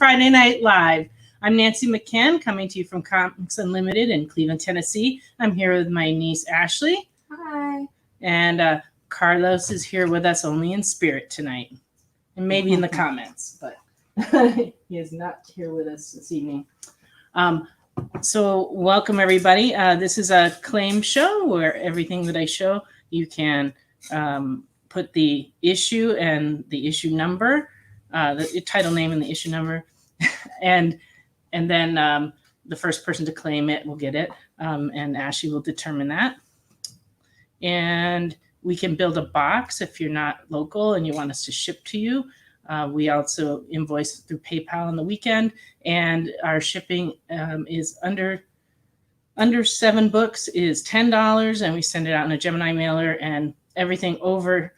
Friday Night Live. I'm Nancy McCann, coming to you from Comics Unlimited in Cleveland, Tennessee. I'm here with my niece, Ashley. Hi. And Carlos is here with us only in spirit tonight. And maybe in the comments, but he is not here with us this evening. So welcome, everybody. This is a claim show where everything that I show, you can put the issue and the issue number, the title name and the issue number, and then the first person to claim it will get it, and Ashley will determine that. And we can build a box if you're not local and you want us to ship to you. We also invoice through PayPal on the weekend, and our shipping is under 7 books is $10, and we send it out in a Gemini mailer, and everything over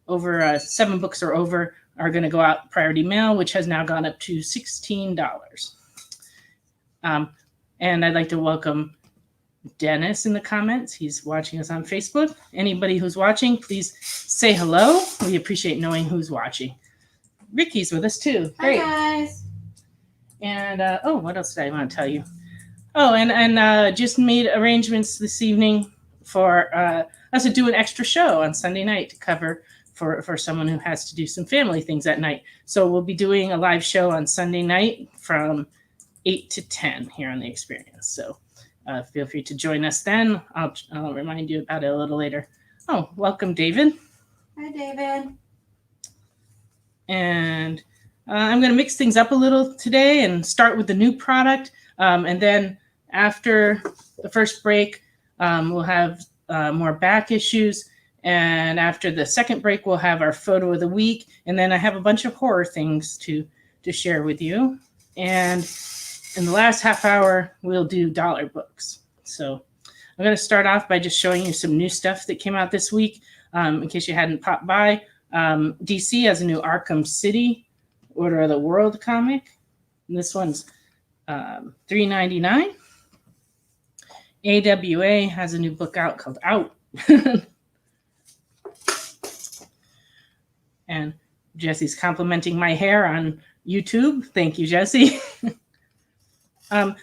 7 books or over are going to go out priority mail, which has now gone up to $16. And I'd like to welcome Dennis in the comments. He's watching us on Facebook. Anybody who's watching, please say hello. We appreciate knowing who's watching. Ricky's with us too. Great. Hi, guys. And what else did I want to tell you? Oh, and just made arrangements this evening for us to do an extra show on Sunday night to cover for someone who has to do some family things at night. So we'll be doing a live show on Sunday night from 8 to 10 here on The Experience. So feel free to join us then. I'll remind you about it a little later. Oh, welcome, David. Hi, David. And I'm going to mix things up a little today and start with the new product. And then after the first break, we'll have more back issues. And after the second break, we'll have our photo of the week. And then I have a bunch of horror things to share with you. And in the last half hour, we'll do dollar books. So I'm going to start off by just showing you some new stuff that came out this week. In case you hadn't popped by, DC has a new Arkham City Order of the World comic. And this one's $3.99. AWA has a new book out called Out. And Jesse's complimenting my hair on YouTube. Thank you, Jesse. This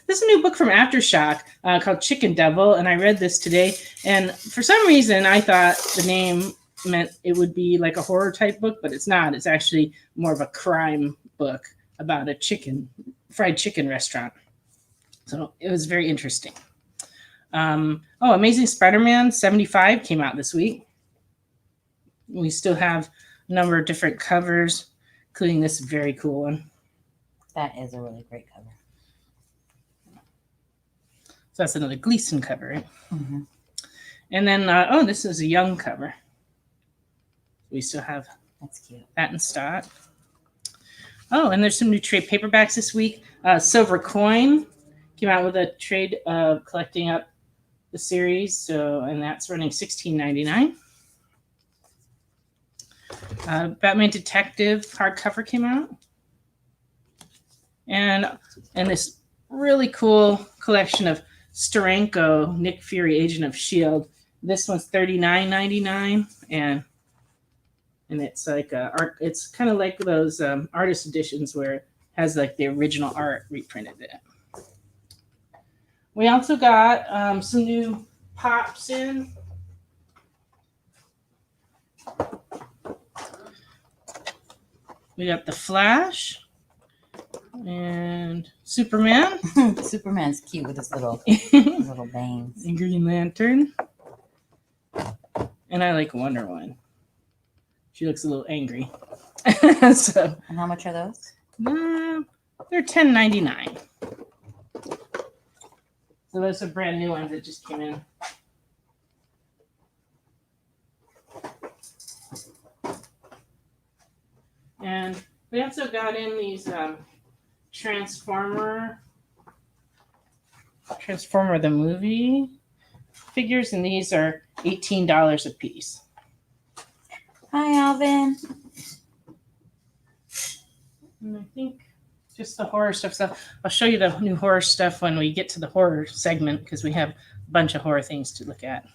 is a new book from Aftershock called Chicken Devil, and I read this today. And for some reason, I thought the name meant it would be like a horror type book, but it's not. It's actually more of a crime book about a fried chicken restaurant. So it was very interesting. Amazing Spider-Man 75 came out this week. We still have a number of different covers, including this very cool one. That is a really great cover. So that's another Gleason cover, right? Mm-hmm. And then, this is a Young cover. We still have That's cute. that in stock. Oh, and there's some new trade paperbacks this week. Silver Coin came out with a trade of collecting up the series, and that's running $16.99. Batman Detective hardcover came out, and this really cool collection of Steranko, Nick Fury, Agent of S.H.I.E.L.D. This one's $39.99, and it's like art. It's kind of like those artist editions where it has like the original art reprinted in it. We also got some new pops in. We got the Flash and Superman. Superman's cute with his little bangs. And Green Lantern. And I like Wonder Woman. She looks a little angry. So, And how much are those? they're $10.99. So those are brand new ones that just came in. And we also got in these Transformer the movie figures, and these are $18 a piece. Hi, Alvin. And I think just the horror stuff. So I'll show you the new horror stuff when we get to the horror segment, because we have a bunch of horror things to look at.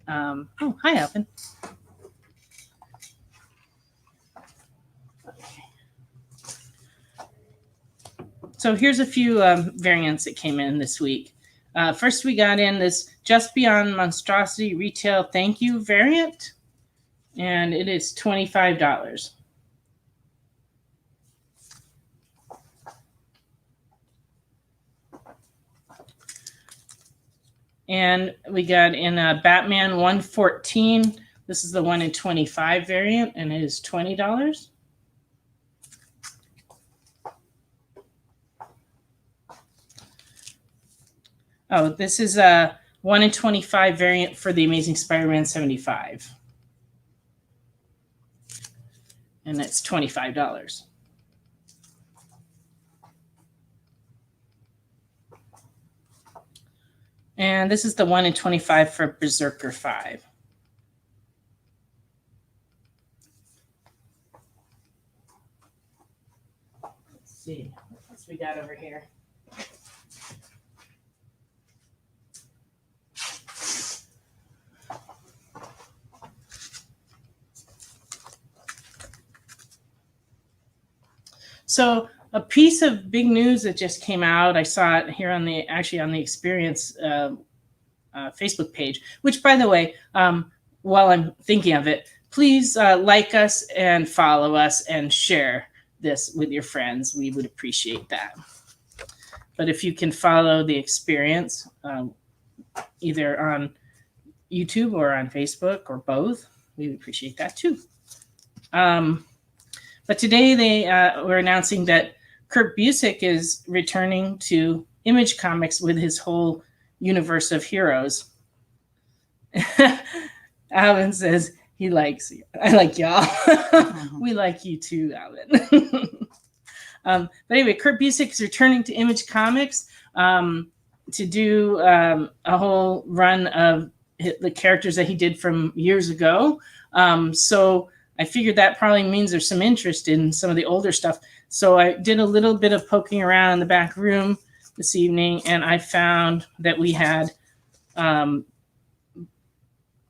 Hi, Alvin. So here's a few variants that came in this week. First, we got in this Just Beyond Monstrosity Retail Thank You variant, and it is $25. And we got in a Batman 114. This is the 1 in 25 variant, and it is $20. Oh, this is a 1 in 25 variant for the Amazing Spider-Man 75. And it's $25. And this is the 1 in 25 for Berserker 5. Let's see what else we got over here. So a piece of big news that just came out, I saw it here on the Experience Facebook page, which, by the way, while I'm thinking of it, please like us and follow us and share this with your friends. We would appreciate that. But if you can follow the Experience, either on YouTube or on Facebook or both, we would appreciate that too. But today they were announcing that Kirk Busick is returning to Image Comics with his whole universe of heroes. Alvin says he likes you. I like y'all. We like you too, Alvin. But anyway, Kirk Busick is returning to Image Comics to do a whole run of the characters that he did from years ago. So I figured that probably means there's some interest in some of the older stuff. So I did a little bit of poking around in the back room this evening, and I found that we had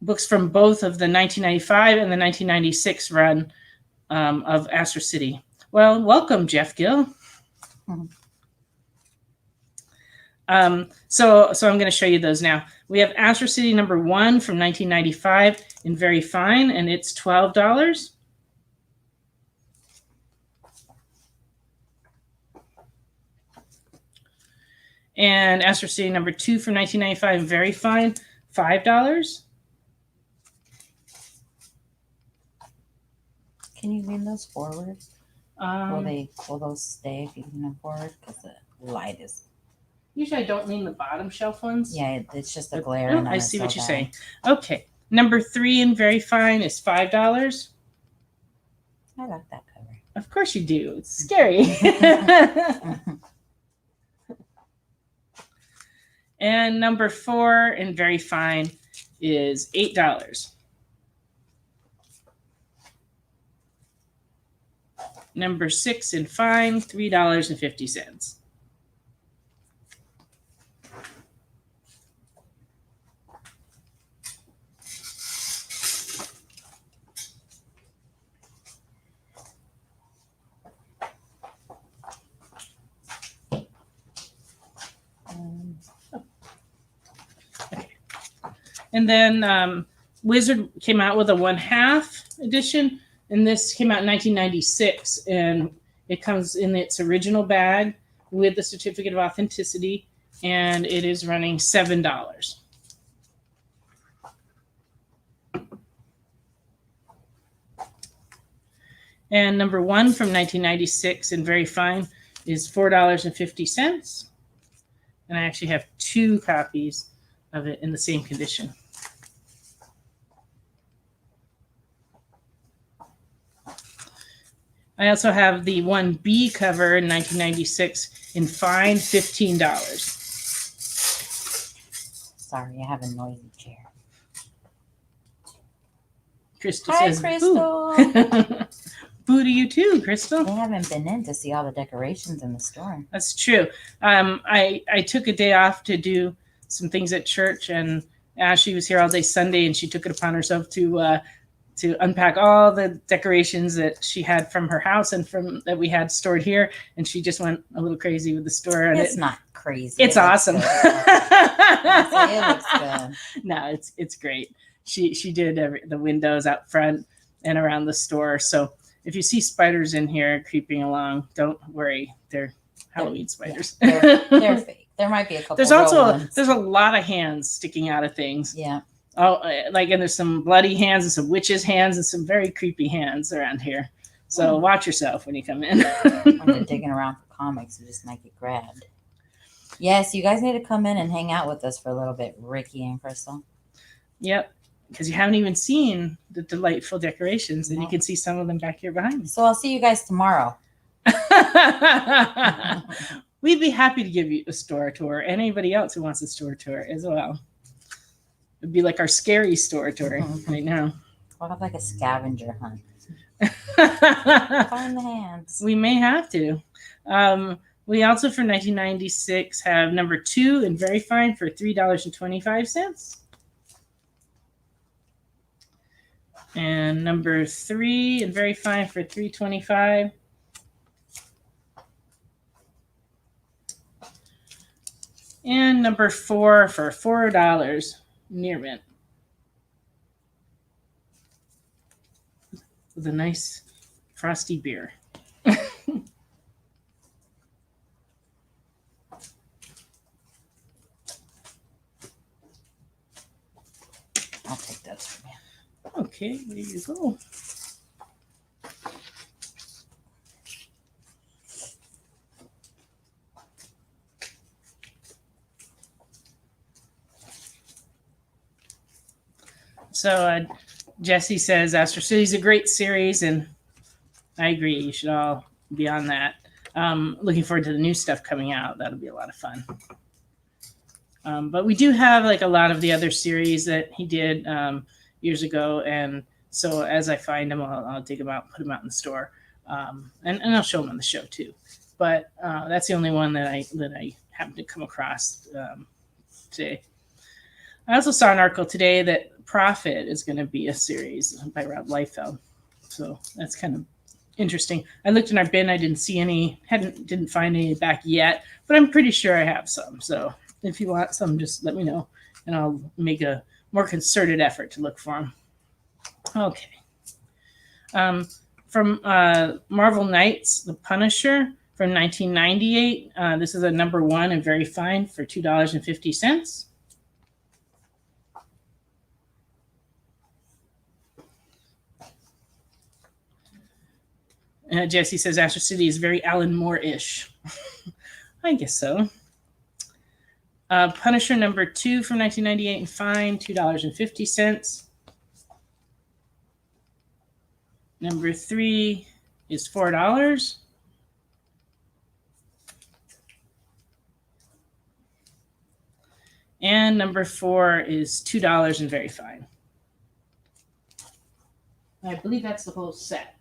books from both of the 1995 and the 1996 run of Astro City. Well, welcome, Jeff Gill. So I'm going to show you those now. We have Astro City number 1 from 1995 in very fine, and it's $12. And Astro City number 2 from 1995 in very fine, $5. Can you lean those forward? Will those stay if you lean them forward? Because the light is. Usually I don't mean the bottom shelf ones. Yeah, it's just the glare. Oh, I see what you're saying. Okay. Number 3 in very fine is $5. I like that cover. Of course you do. It's scary. And number 4 in very fine is $8. Number 6 in fine, $3.50. And then Wizard came out with a 1/2 edition, and this came out in 1996, and it comes in its original bag with the certificate of authenticity, and it is running $7. And number 1 from 1996 in very fine is $4.50, and I actually have 2 copies of it in the same condition. I also have the 1B cover in 1996 in fine, $15. Sorry, I have a noisy chair. Crystal Hi, says, Crystal. boo. Boo to you too, Crystal. They haven't been in to see all the decorations in the store. That's true. I took a day off to do some things at church, and Ashley was here all day Sunday, and she took it upon herself to to unpack all the decorations that she had from her house and from that we had stored here. And she just went a little crazy with the store. And it's not crazy. It's awesome. It looks good. No, it's great. She did the windows out front and around the store. So if you see spiders in here creeping along, don't worry. They're Halloween spiders. Yeah, they're fake. There might be a couple. There's a lot of hands sticking out of things. Yeah. Oh, and there's some bloody hands and some witches' hands and some very creepy hands around here. So watch yourself when you come in. When you're digging around for comics, you just might get grabbed. Yes, you guys need to come in and hang out with us for a little bit, Ricky and Crystal. Yep, because you haven't even seen the delightful decorations, and you can see some of them back here behind me. So I'll see you guys tomorrow. We'd be happy to give you a store tour. Anybody else who wants a store tour as well. It'd be like our scary store tour right now. We'll have like a scavenger hunt. Find the hands. We may have to. We also, for 1996, have number 2 and Very Fine for $3.25. And number 3 and Very Fine for $3.25. And number 4 for $4. Near mint. With a nice frosty beer. I'll take that from you. Okay, there you go. So Jesse says Astro City is a great series, and I agree. You should all be on that. Looking forward to the new stuff coming out. That'll be a lot of fun. But we do have like a lot of the other series that he did years ago, and so as I find them, I'll dig them out, put them out in the store, and I'll show them on the show too. But that's the only one that I happened to come across today. I also saw an article today that Prophet is going to be a series by Rob Liefeld, so that's kind of interesting. I looked in our bin, I didn't see any, didn't find any back yet, but I'm pretty sure I have some. So if you want some, just let me know, and I'll make a more concerted effort to look for them. Okay. From Marvel Knights, The Punisher from 1998. This is a number 1 and Very Fine for $2.50. Jesse says Astro City is very Alan Moore-ish. I guess so. Punisher number 2 from 1998 and Fine, $2.50. Number 3 is $4. And number 4 is $2 and Very Fine. I believe that's the whole set.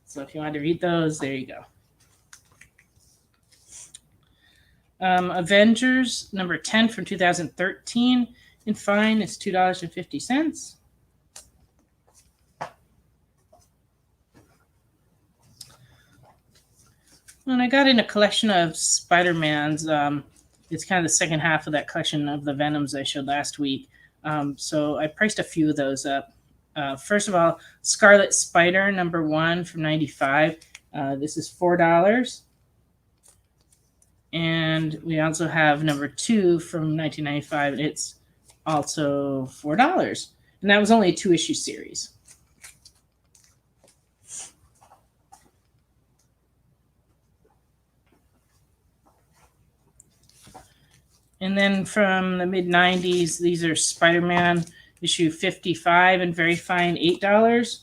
So if you want to read those, there you go. Avengers number 10 from 2013 in Fine is $2.50. And I got in a collection of Spider-Mans. It's kind of the second half of that collection of the Venoms I showed last week. So I priced a few of those up. First of all, Scarlet Spider, number 1 from 95. This is $4. And we also have number 2 from 1995. And it's also $4. And that was only a 2-issue series. And then from the mid-90s, these are Spider-Man issue 55 and Very Fine, $8.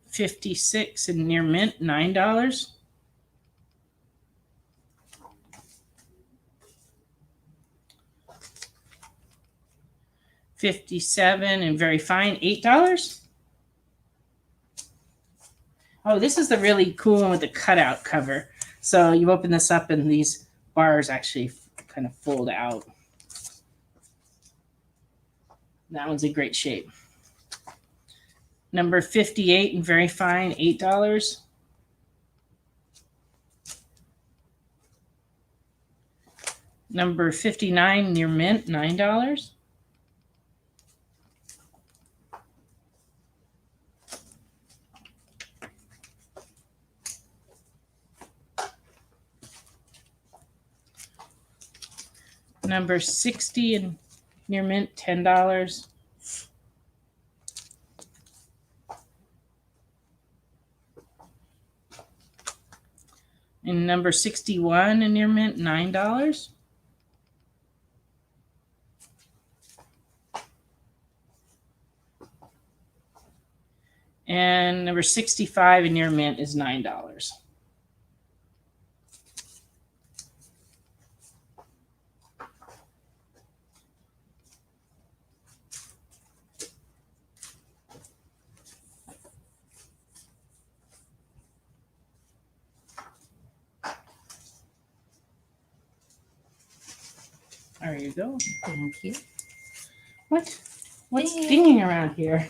56 and Near Mint, $9. $57 and Very Fine, $8. Oh, this is the really cool one with the cutout cover. So you open this up and these bars actually kind of fold out. That one's in great shape. Number 58 and very fine, $8. Number 59 near mint, $9. Number 60 and near mint, $10. And number 61 and near mint, $9. And number 65 and near mint is $9. There you go. Thank you. What's Ding. dinging around here?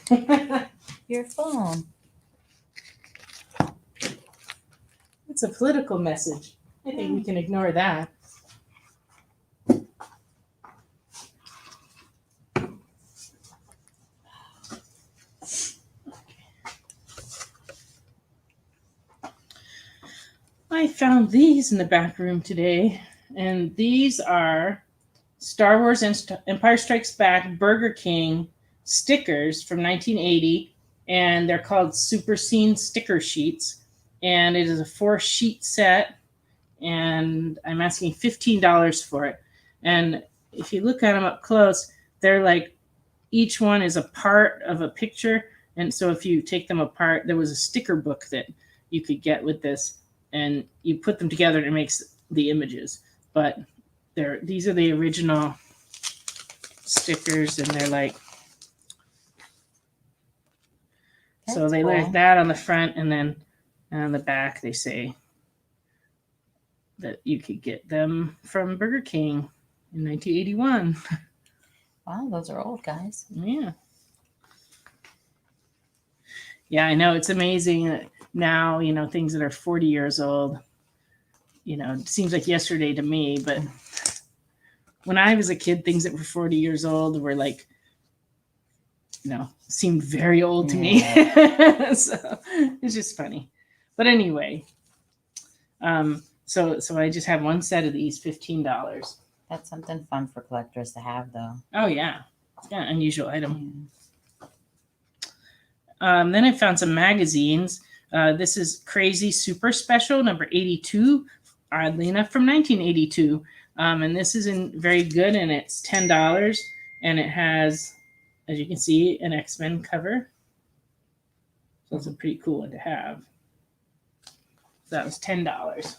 Your phone. It's a political message. I think we can ignore that. I found these in the back room today, and these are Star Wars Empire Strikes Back Burger King stickers from 1980, and they're called Super Scene sticker sheets, and it is a 4-sheet set, and I'm asking $15 for it. And if you look at them up close, they're like each one is a part of a picture, and so if you take them apart, there was a sticker book that you could get with this, and you put them together and it makes the images. But these are the original stickers, and they're like, That's so they cool. like that on the front, and then on the back they say that you could get them from Burger King in 1981. Wow, those are old, guys. Yeah. Yeah, I know. It's amazing that now, things that are 40 years old, it seems like yesterday to me, but when I was a kid, things that were 40 years old were like, seemed very old to me. So it's just funny. But anyway, so I just have one set of these, $15. That's something fun for collectors to have, though. Oh, yeah. It's kind of an unusual item. Then I found some magazines. This is Crazy Super Special, number 82, oddly enough, from 1982. And this is very good, and it's $10. And it has, as you can see, an X-Men cover. So it's a pretty cool one to have. So that was $10.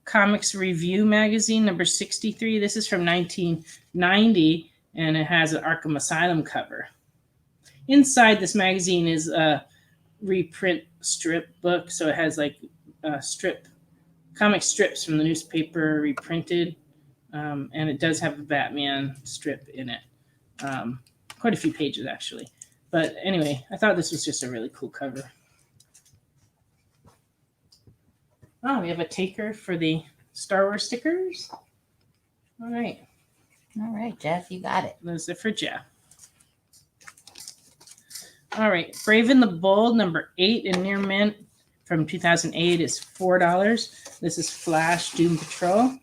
Comics Review magazine, number 63. This is from 1990, and it has an Arkham Asylum cover. Inside this magazine is a reprint strip book, so it has like comic strips from the newspaper reprinted, and it does have a Batman strip in it. Quite a few pages, actually. But anyway, I thought this was just a really cool cover. Oh, we have a taker for the Star Wars stickers. All right. All right, Jeff, you got it. Those are for Jeff. All right. Brave and the Bold, number 8 in near mint from 2008 is $4. This is Flash Doom Patrol.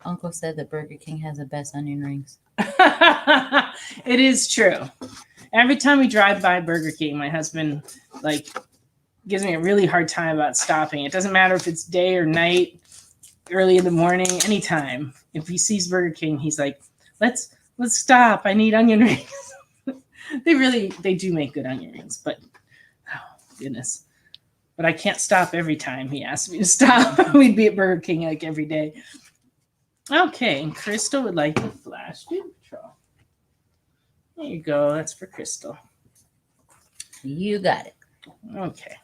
Uncle said that Burger King has the best onion rings. It is true. Every time we drive by Burger King, my husband gives me a really hard time about stopping. It doesn't matter if it's day or night, early in the morning, anytime. If he sees Burger King, he's like, let's stop. I need onion rings. They do make good onion rings, but oh goodness. But I can't stop every time he asks me to stop. We'd be at Burger King like every day. Okay, and Crystal would like the Flash Doom Patrol. There you go. That's for Crystal. You got it. Okay.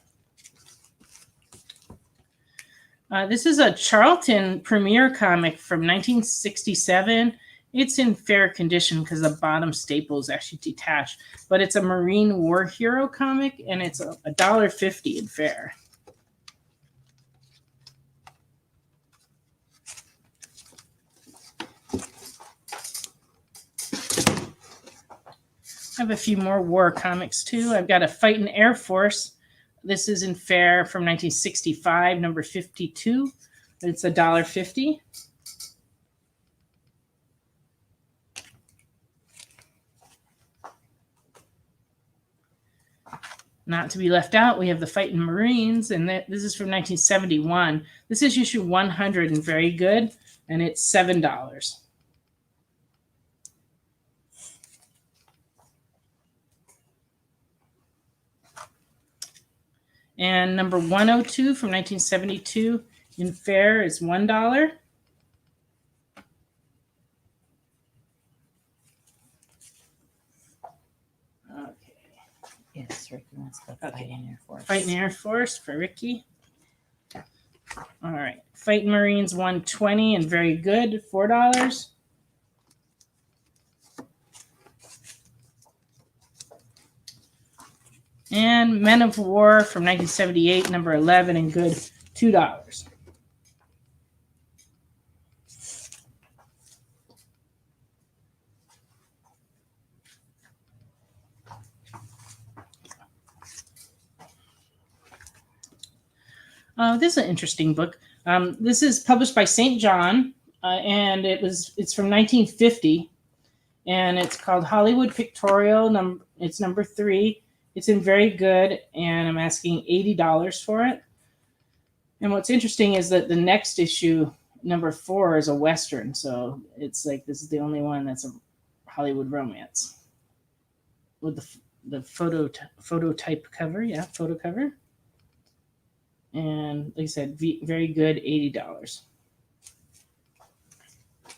This is a Charlton premiere comic from 1967. It's in fair condition because the bottom staple is actually detached, but it's a Marine war hero comic, and it's $1.50 in fair. I have a few more war comics too. I've got a Fightin' Air Force. This is in fair from 1965, number 52. It's $1.50. Not to be left out, we have the Fightin' Marines, and this is from 1971. This is issue 100 and very good, and it's $7. And number 102 from 1972 in fair is $1. Okay. Yes, Ricky wants to go Okay. Fightin' Air Force. Fightin' Air Force for Ricky. All right. Fightin' Marines 120 and very good, $4. And Men of War from 1978, number 11 and good, $2. This is an interesting book. This is published by St. John, and it's from 1950, and it's called Hollywood Pictorial. It's number 3. It's in very good, and I'm asking $80 for it. And what's interesting is that the next issue, number 4, is a Western. So it's like this is the only one that's a Hollywood romance with the photo type cover. Yeah, photo cover. And like I said, very good, $80.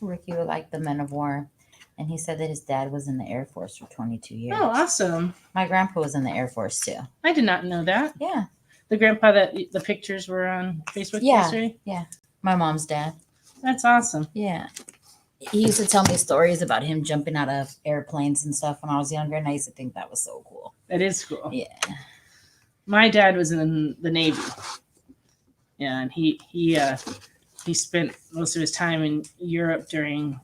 Ricky would like the Men of War. And he said that his dad was in the Air Force for 22 years. Oh, awesome. My grandpa was in the Air Force too. I did not know that. Yeah. The grandpa that the pictures were on Facebook yesterday? Yeah. My mom's dad. That's awesome. Yeah. He used to tell me stories about him jumping out of airplanes and stuff when I was younger, and I used to think that was so cool. That is cool. Yeah. My dad was in the Navy. Yeah, and he spent most of his time in Europe during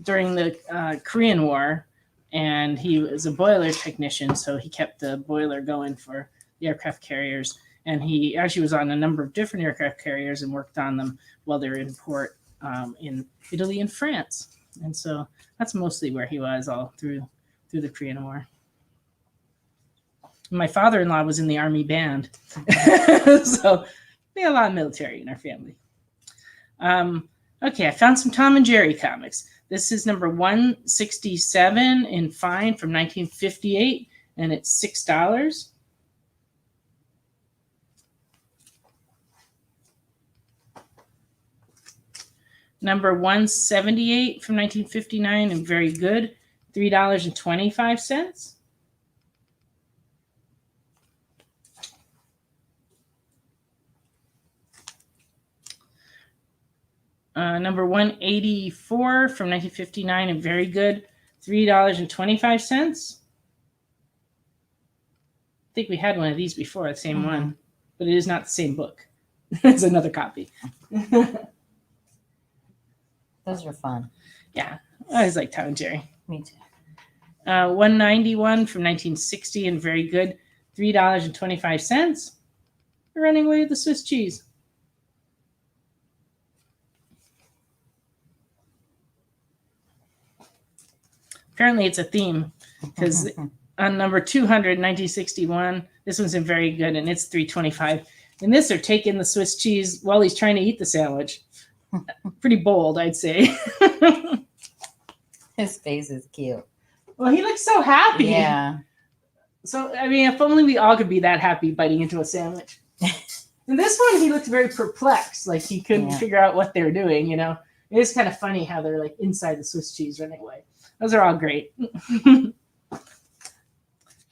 the Korean War, and he was a boiler technician, so he kept the boiler going for the aircraft carriers. And he actually was on a number of different aircraft carriers and worked on them while they were in port in Italy and France. And so that's mostly where he was all through the Korean War. My father-in-law was in the Army band, so we had a lot of military in our family. Okay, I found some Tom and Jerry comics. This is number 167 in fine from 1958, and it's $6. Number 178 from 1959 and very good, $3.25. Number 184 from 1959 and very good, $3.25. I think we had one of these before, the same one, but it is not the same book. It's another copy. Those are fun. Yeah, I always like Tom and Jerry. Me too. 191 from 1960 and very good, $3.25. We're running away with the Swiss cheese. Apparently it's a theme because on number 200, 1961, this one's in very good and it's $3.25. And this, they're taking the Swiss cheese while he's trying to eat the sandwich. Pretty bold, I'd say. His face is cute. Well, he looks so happy. Yeah. So, I mean, if only we all could be that happy biting into a sandwich. In this one, he looked very perplexed, like he couldn't figure out what they were doing, you know. It is kind of funny how they're like inside the Swiss cheese running away. Those are all great.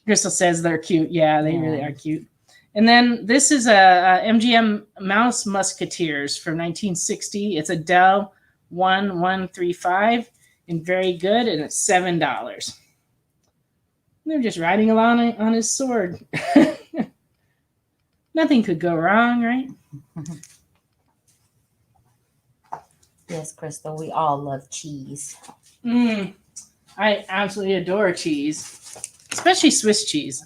Crystal says they're cute. Yeah, they really are cute. And then this is a MGM Mouse Musketeers from 1960. It's a Dell 1135 and very good, and it's $7. They're just riding along on his sword. Nothing could go wrong, right? Yes, Crystal, we all love cheese. I absolutely adore cheese, especially Swiss cheese.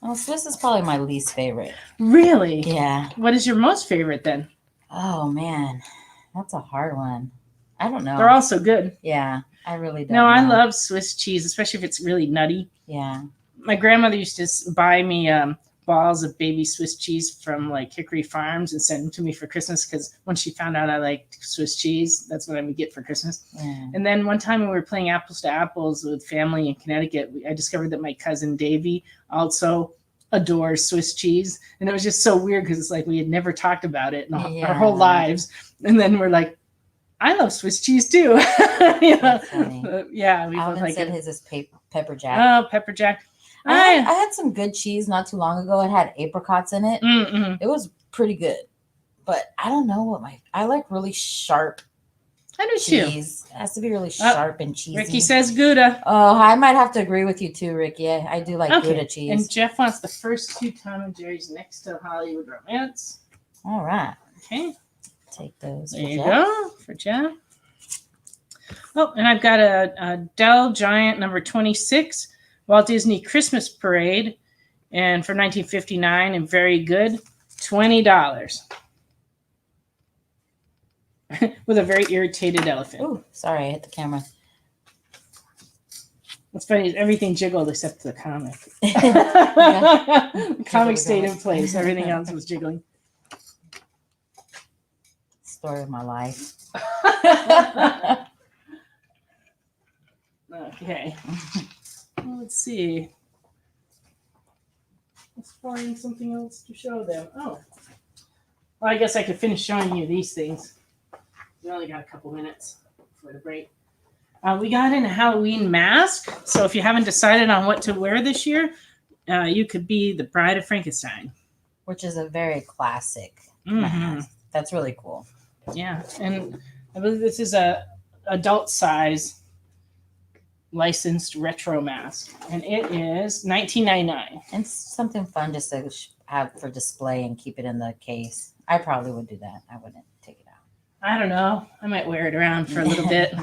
Oh, Swiss is probably my least favorite. Really? Yeah. What is your most favorite then? Oh, man. That's a hard one. I don't know. They're all so good. Yeah, I really don't No, know. I love Swiss cheese, especially if it's really nutty. Yeah. My grandmother used to buy me balls of baby Swiss cheese from like Hickory Farms and send them to me for Christmas because when she found out I liked Swiss cheese, that's what I would get for Christmas. Yeah. And then one time when we were playing apples to apples with family in Connecticut, I discovered that my cousin Davy also adores Swiss cheese. And it was just so weird because it's like we had never talked about it in our whole lives. And then we're like, I love Swiss cheese too. Yeah. We both Alvin like said it. his is pepper jack. Oh, pepper jack. I had some good cheese not too long ago. It had apricots in it. Mm-mm. It was pretty good. But I don't know what I like really sharp I do cheese. too. It has to be really sharp and cheesy. Ricky says Gouda. Oh, I might have to agree with you too, Ricky. I do like Gouda cheese. And Jeff wants the first 2 Tom and Jerry's next to Hollywood Romance. All right. Okay. Take those. There you go for Jeff. Oh, and I've got a Dell Giant number 26 Walt Disney Christmas Parade, and for 1959 and very good, $20. With a very irritated elephant. Oh, sorry, I hit the camera. What's funny is everything jiggled except the comic. The comic stayed in place. Everything else was jiggling. Story of my life. Okay. Let's see. Let's find something else to show them. Oh. Well, I guess I could finish showing you these things. We only got a couple minutes before the break. We got in a Halloween mask. So if you haven't decided on what to wear this year, you could be the Bride of Frankenstein. Which is a very classic Mm-hmm. mask. That's really cool. Yeah. And I believe this is a adult size licensed retro mask. And it is $19.99. And something fun just to have for display and keep it in the case. I probably would do that. I wouldn't take it out. I don't know. I might wear it around for a little bit.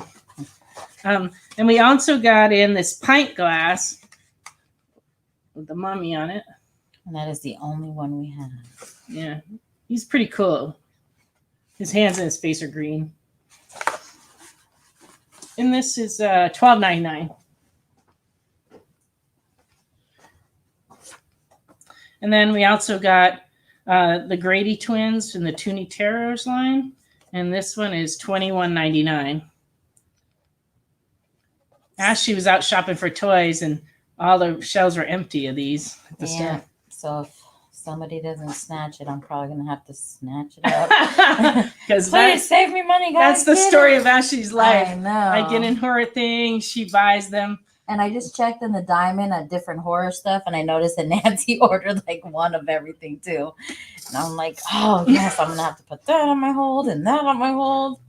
And we also got in this pint glass with the mummy on it. And that is the only one we have. Yeah. He's pretty cool. His hands and his face are green. And this is $12.99. And then we also got the Grady twins from the Toonie Terrors line. And this one is $21.99. Ashley was out shopping for toys, and all the shelves were empty of these at the store. So if somebody doesn't snatch it, I'm probably going to have to snatch it up. Because Please save me money, guys. that's the story of Ashley's life. I know. I get in her things, she buys them. And I just checked in the Diamond at different horror stuff, and I noticed that Nancy ordered like one of everything too. And I'm like, oh yes, I'm gonna have to put that on my hold and that on my hold.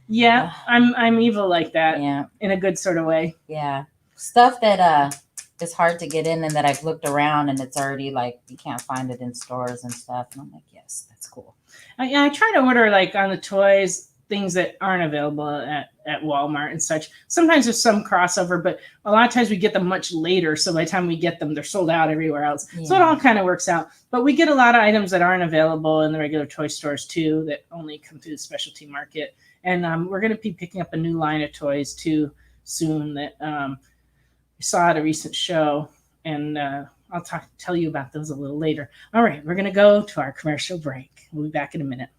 Yeah, I'm evil like that. Yeah, in a good sort of way. yeah. Stuff that is hard to get in, and that I've looked around, and it's already like you can't find it in stores and stuff. And I'm like, yes, that's cool. I try to order like on the toys things that aren't available at Walmart and such. Sometimes there's some crossover, but a lot of times we get them much later. So by the time we get them, they're sold out everywhere else. Yeah. So it all kind of works out. But we get a lot of items that aren't available in the regular toy stores too, that only come through the specialty market. And we're going to be picking up a new line of toys too soon that we saw at a recent show. And I'll tell you about those a little later. All right, we're going to go to our commercial break. We'll be back in a minute.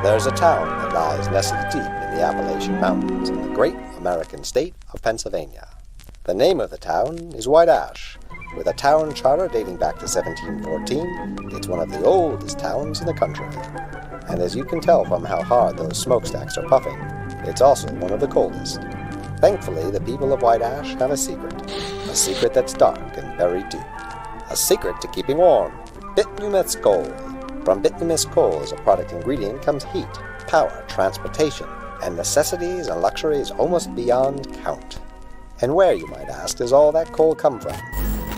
There's a town that lies nestled deep in the Appalachian Mountains in the great American state of Pennsylvania. The name of the town is White Ash. With a town charter dating back to 1714, it's one of the oldest towns in the country. And as you can tell from how hard those smokestacks are puffing, it's also one of the coldest. Thankfully, the people of White Ash have a secret that's dark and very deep. A secret to keeping warm, bituminous coal. From bituminous coal as a product ingredient comes heat, power, transportation, and necessities and luxuries almost beyond count. And where, you might ask, does all that coal come from?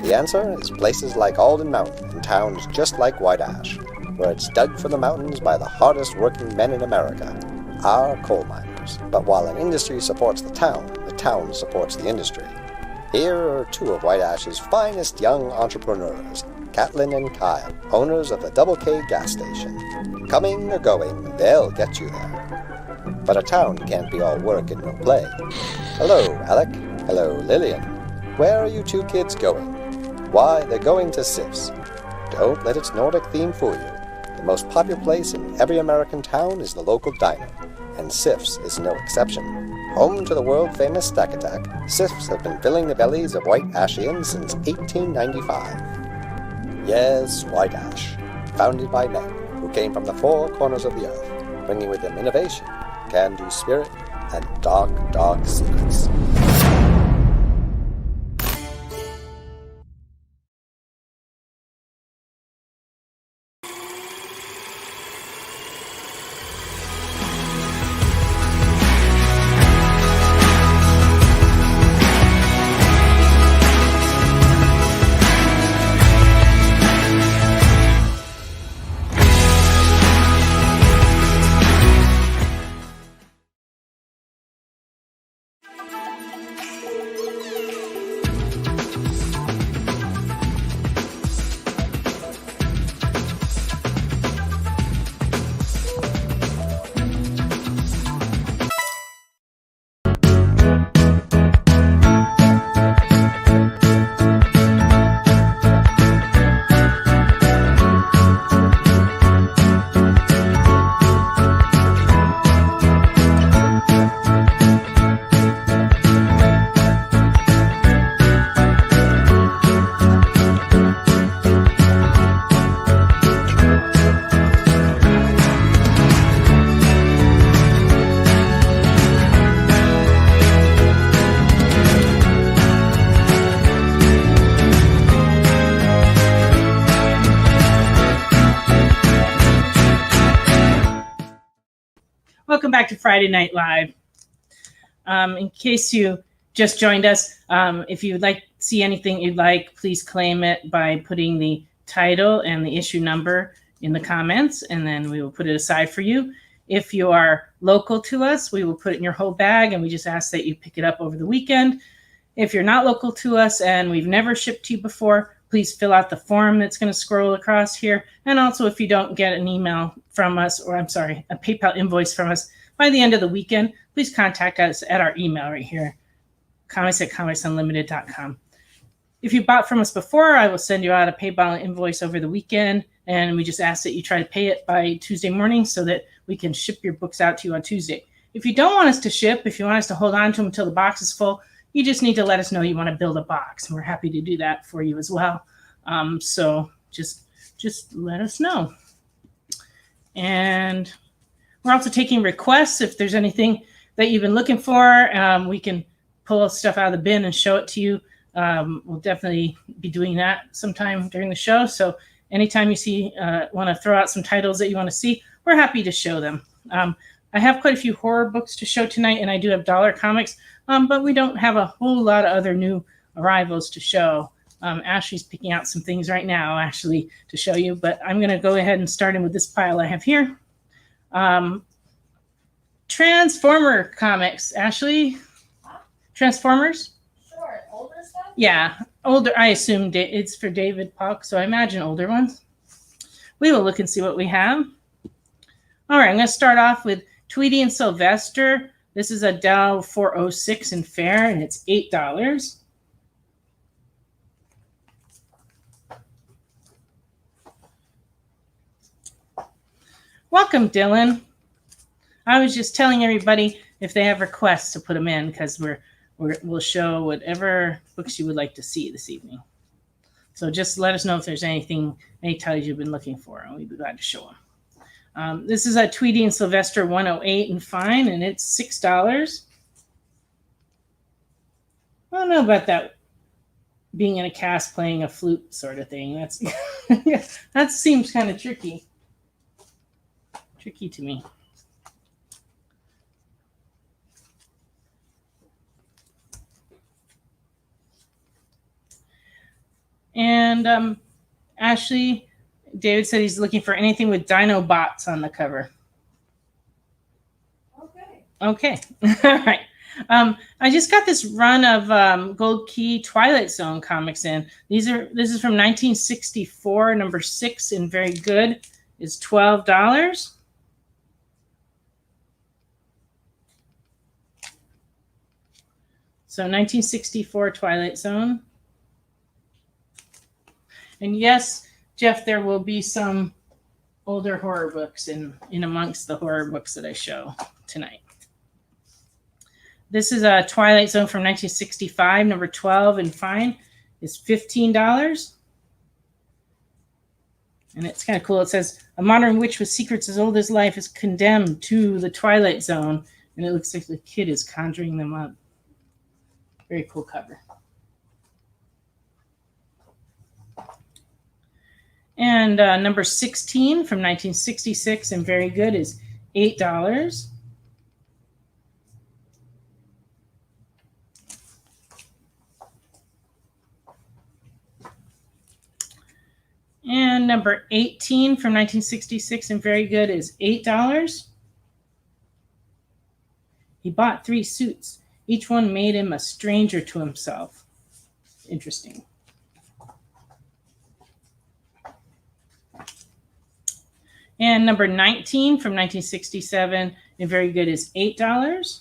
The answer is places like Alden Mountain and towns just like White Ash, where it's dug from the mountains by the hardest working men in America, our coal miners. But while an industry supports the town supports the industry. Here are two of White Ash's finest young entrepreneurs, Catlin and Kyle, owners of the Double K gas station. Coming or going, they'll get you there. But a town can't be all work and no play. Hello, Alec. Hello, Lillian. Where are you two kids going? Why, they're going to Sif's. Don't let its Nordic theme fool you. The most popular place in every American town is the local diner, and Sif's is no exception. Home to the world-famous Stack Attack, Sif's have been filling the bellies of White Ashians since 1895. Yes, White Ash, founded by men who came from the four corners of the earth, bringing with them innovation, can-do spirit, and dark, dark secrets. Welcome back to Friday Night Live. In case you just joined us, if you would like to see anything you'd like, please claim it by putting the title and the issue number in the comments, and then we will put it aside for you. If you are local to us, we will put it in your whole bag, and we just ask that you pick it up over the weekend. If you're not local to us and we've never shipped to you before, please fill out the form that's going to scroll across here. And also, if you don't get an email from us, or a PayPal invoice from us by the end of the weekend, please contact us at our email right here, comics@comicsunlimited.com. If you bought from us before, I will send you out a PayPal invoice over the weekend, and we just ask that you try to pay it by Tuesday morning so that we can ship your books out to you on Tuesday. If you don't want us to ship, if you want us to hold on to them until the box is full, you just need to let us know you want to build a box, and we're happy to do that for you as well. So just let us know. And we're also taking requests. If there's anything that you've been looking for, we can pull stuff out of the bin and show it to you. We'll definitely be doing that sometime during the show. So anytime you want to throw out some titles that you want to see, we're happy to show them. I have quite a few horror books to show tonight, and I do have dollar comics, but we don't have a whole lot of other new arrivals to show. Ashley's picking out some things right now, actually, to show you, but I'm going to go ahead and start in with this pile I have here. Transformer comics. Ashley? Transformers? Sure. Older stuff? Yeah, older. I assume it's for David Puck, so I imagine older ones. We will look and see what we have. All right, I'm going to start off with Tweety and Sylvester. This is a Dow 406 in fair, and it's $8. Welcome, Dylan. I was just telling everybody if they have requests to put them in, because we'll show whatever books you would like to see this evening. So just let us know if there's any titles you've been looking for, and we'd be glad to show them. This is a Tweety and Sylvester 108 and fine, and it's $6. I don't know about that being in a cast playing a flute sort of thing. That seems kind of tricky to me. And Ashley, David said he's looking for anything with Dinobots on the cover. Okay. All right. I just got this run of Gold Key Twilight Zone comics in. This is from 1964, number 6, and very good. Is $12. So 1964 Twilight Zone. And yes, Jeff, there will be some older horror books in amongst the horror books that I show tonight. This is a Twilight Zone from 1965, number 12, and fine. Is $15. And it's kind of cool. It says, a modern witch with secrets as old as life is condemned to the Twilight Zone. And it looks like the kid is conjuring them up. Very cool cover. And number 16 from 1966 and very good is $8. And number 18 from 1966 and very good is $8. He bought 3 suits. Each one made him a stranger to himself. Interesting. And number 19 from 1967 and very good is $8.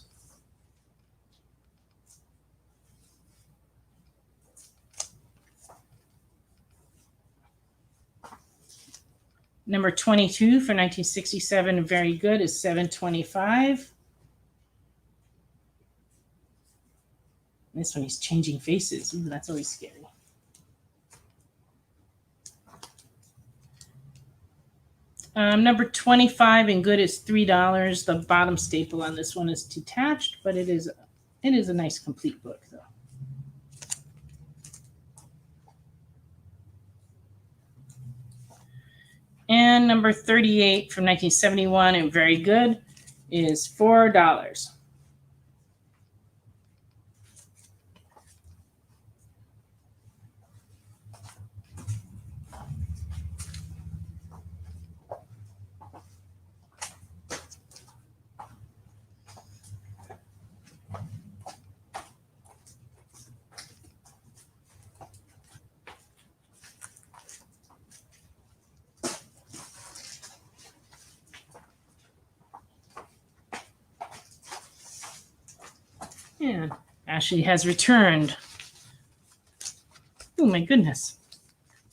Number 22 for 1967 and very good is $7.25. This one he's changing faces. Ooh, that's always scary. Number 25 and good is $3. The bottom staple on this one is detached, but it is a nice complete book though. And number 38 from 1971 and very good is $4. And Ashley has returned. Oh my goodness.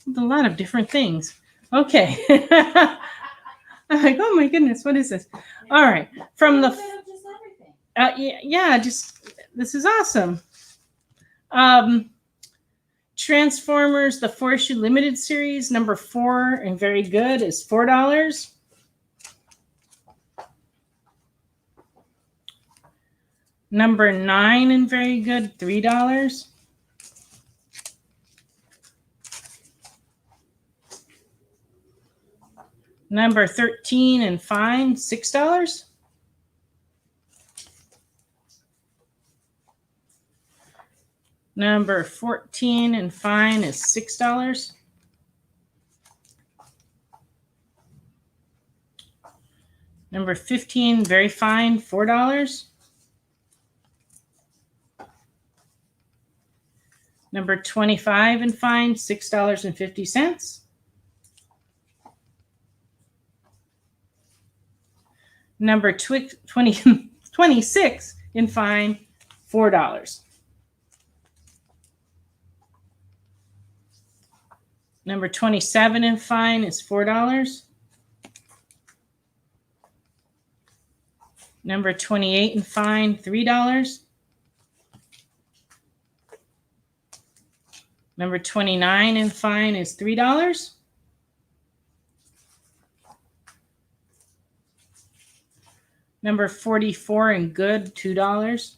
With a lot of different things. Okay. I'm like, oh my goodness, what is this? All right. From the this is awesome. Transformers, the 4-issue limited series, number 4 and very good is $4. Number 9 and very good, $3. Number 13 and fine, $6. Number 14 and fine is $6. Number 15, very fine, $4. Number 25 and fine, $6.50. Number 26 in fine, $4. Number 27 in fine is $4. Number 28 and fine, $3. Number 29 and fine is $3. Number 44 and good, $2.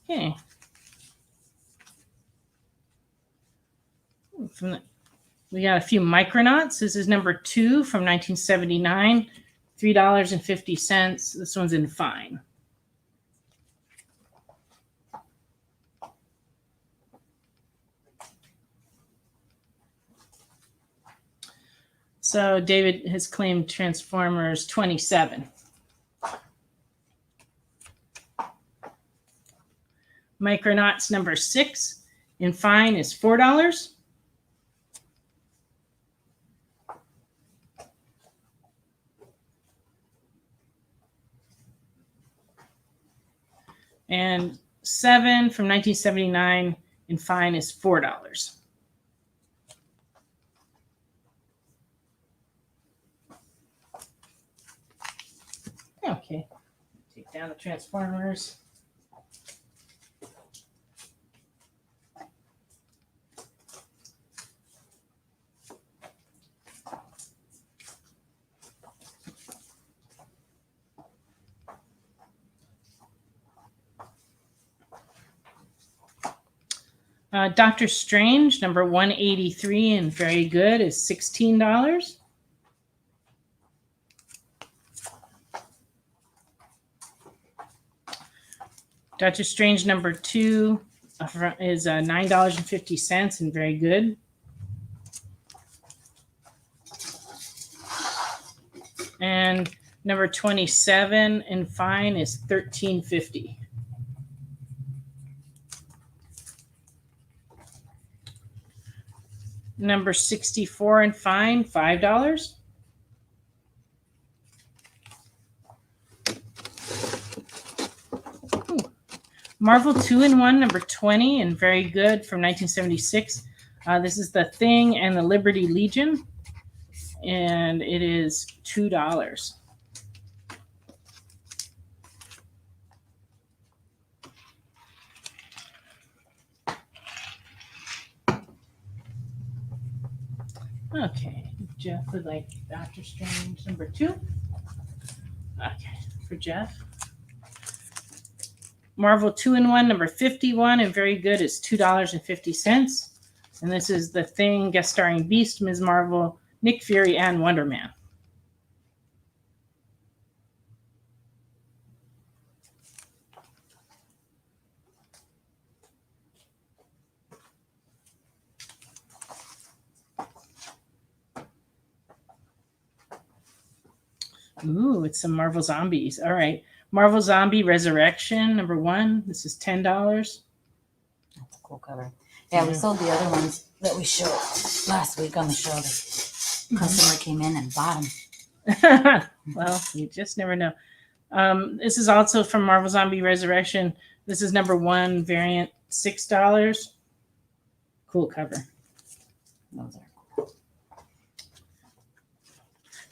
Okay. We got a few Micronauts. This is number 2 from 1979, $3.50. This one's in fine. So David has claimed Transformers 27. Micronauts number 6 in fine is $4. And 7 from 1979 in fine is $4. Okay, take down the Transformers. Doctor Strange, number 183 and very good, is $16. Doctor Strange number 2 is $9.50 and very good. And number 27 and fine is $13.50. Number 64 and fine, $5. Marvel 2-in-1, number 20, and very good from 1976. This is The Thing and the Liberty Legion, and it is $2. Okay, Jeff would like Doctor Strange number 2. Okay, for Jeff. Marvel 2-in-1, number 51, and very good is $2.50. And this is The Thing, guest starring Beast, Ms. Marvel, Nick Fury, and Wonder Man. Ooh, it's some Marvel Zombies. All right. Marvel Zombie Resurrection, number 1. This is $10. That's a cool cover. Yeah, we sold the other ones that we showed last week on the show. The customer came in and bought them. Well, you just never know. This is also from Marvel Zombie Resurrection. This is number 1 variant, $6. Cool cover. Those are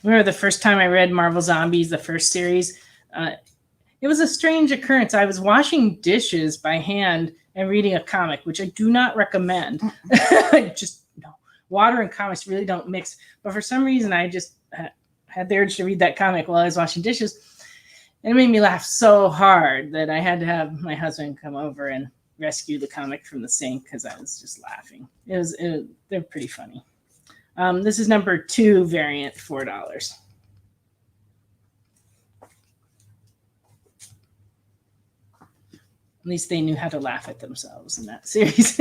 I remember the first time I read Marvel Zombies, the first series. It was a strange occurrence. I was washing dishes by hand and reading a comic, which I do not recommend. Just no, water and comics really don't mix. But for some reason, I just had the urge to read that comic while I was washing dishes. And it made me laugh so hard that I had to have my husband come over and rescue the comic from the sink because I was just laughing. They're pretty funny. This is number 2 variant, $4. At least they knew how to laugh at themselves in that series.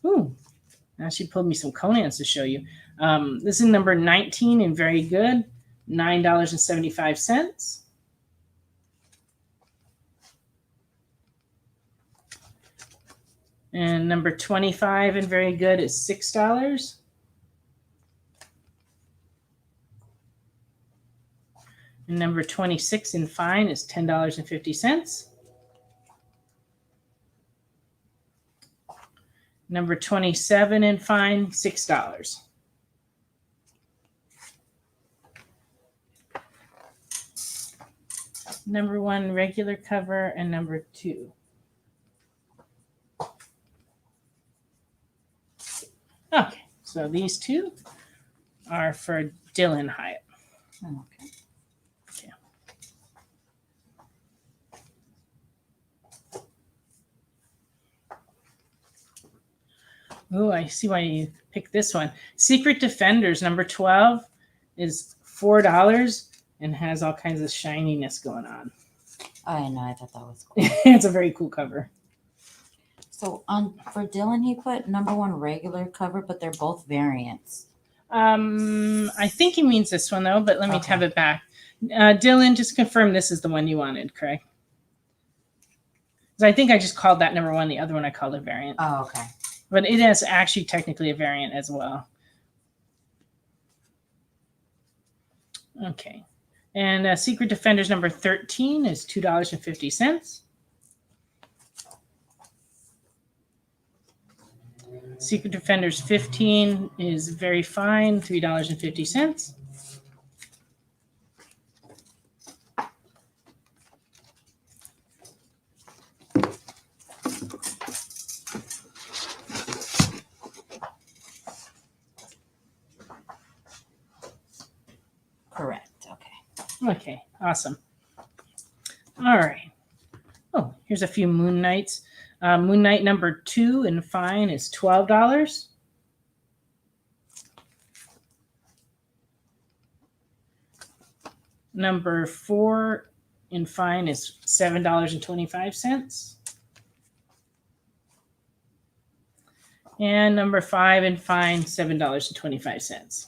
Ooh, now she pulled me some Conans to show you. This is number 19 and very good, $9.75. And number 25 and very good is $6. And number 26 and fine is $10.50. Number 27 and fine, $6. number 1 regular cover and number 2. Okay, so these 2 are for Dylan Hyatt. Okay. Okay. Oh, I see why you picked this one. Secret Defenders number 12 is $4 and has all kinds of shininess going on. I know. I thought that was cool. It's a very cool cover. So for Dylan, he put number 1 regular cover, but they're both variants. I think he means this one though, but let me Okay. have it back. Dylan, just confirm this is the one you wanted, correct? 'Cause I think I just called that number 1. The other one I called a variant. Oh, okay. But it is actually technically a variant as well. Okay. And Secret Defenders number 13 is $2.50. Secret Defenders 15 is very fine, $3.50. Correct. Okay. Okay, awesome. All right. Oh, here's a few Moon Knights. Moon Knight number 2 in fine is $12. Number 4 in fine is $7.25. And number 5 in fine, $7.25.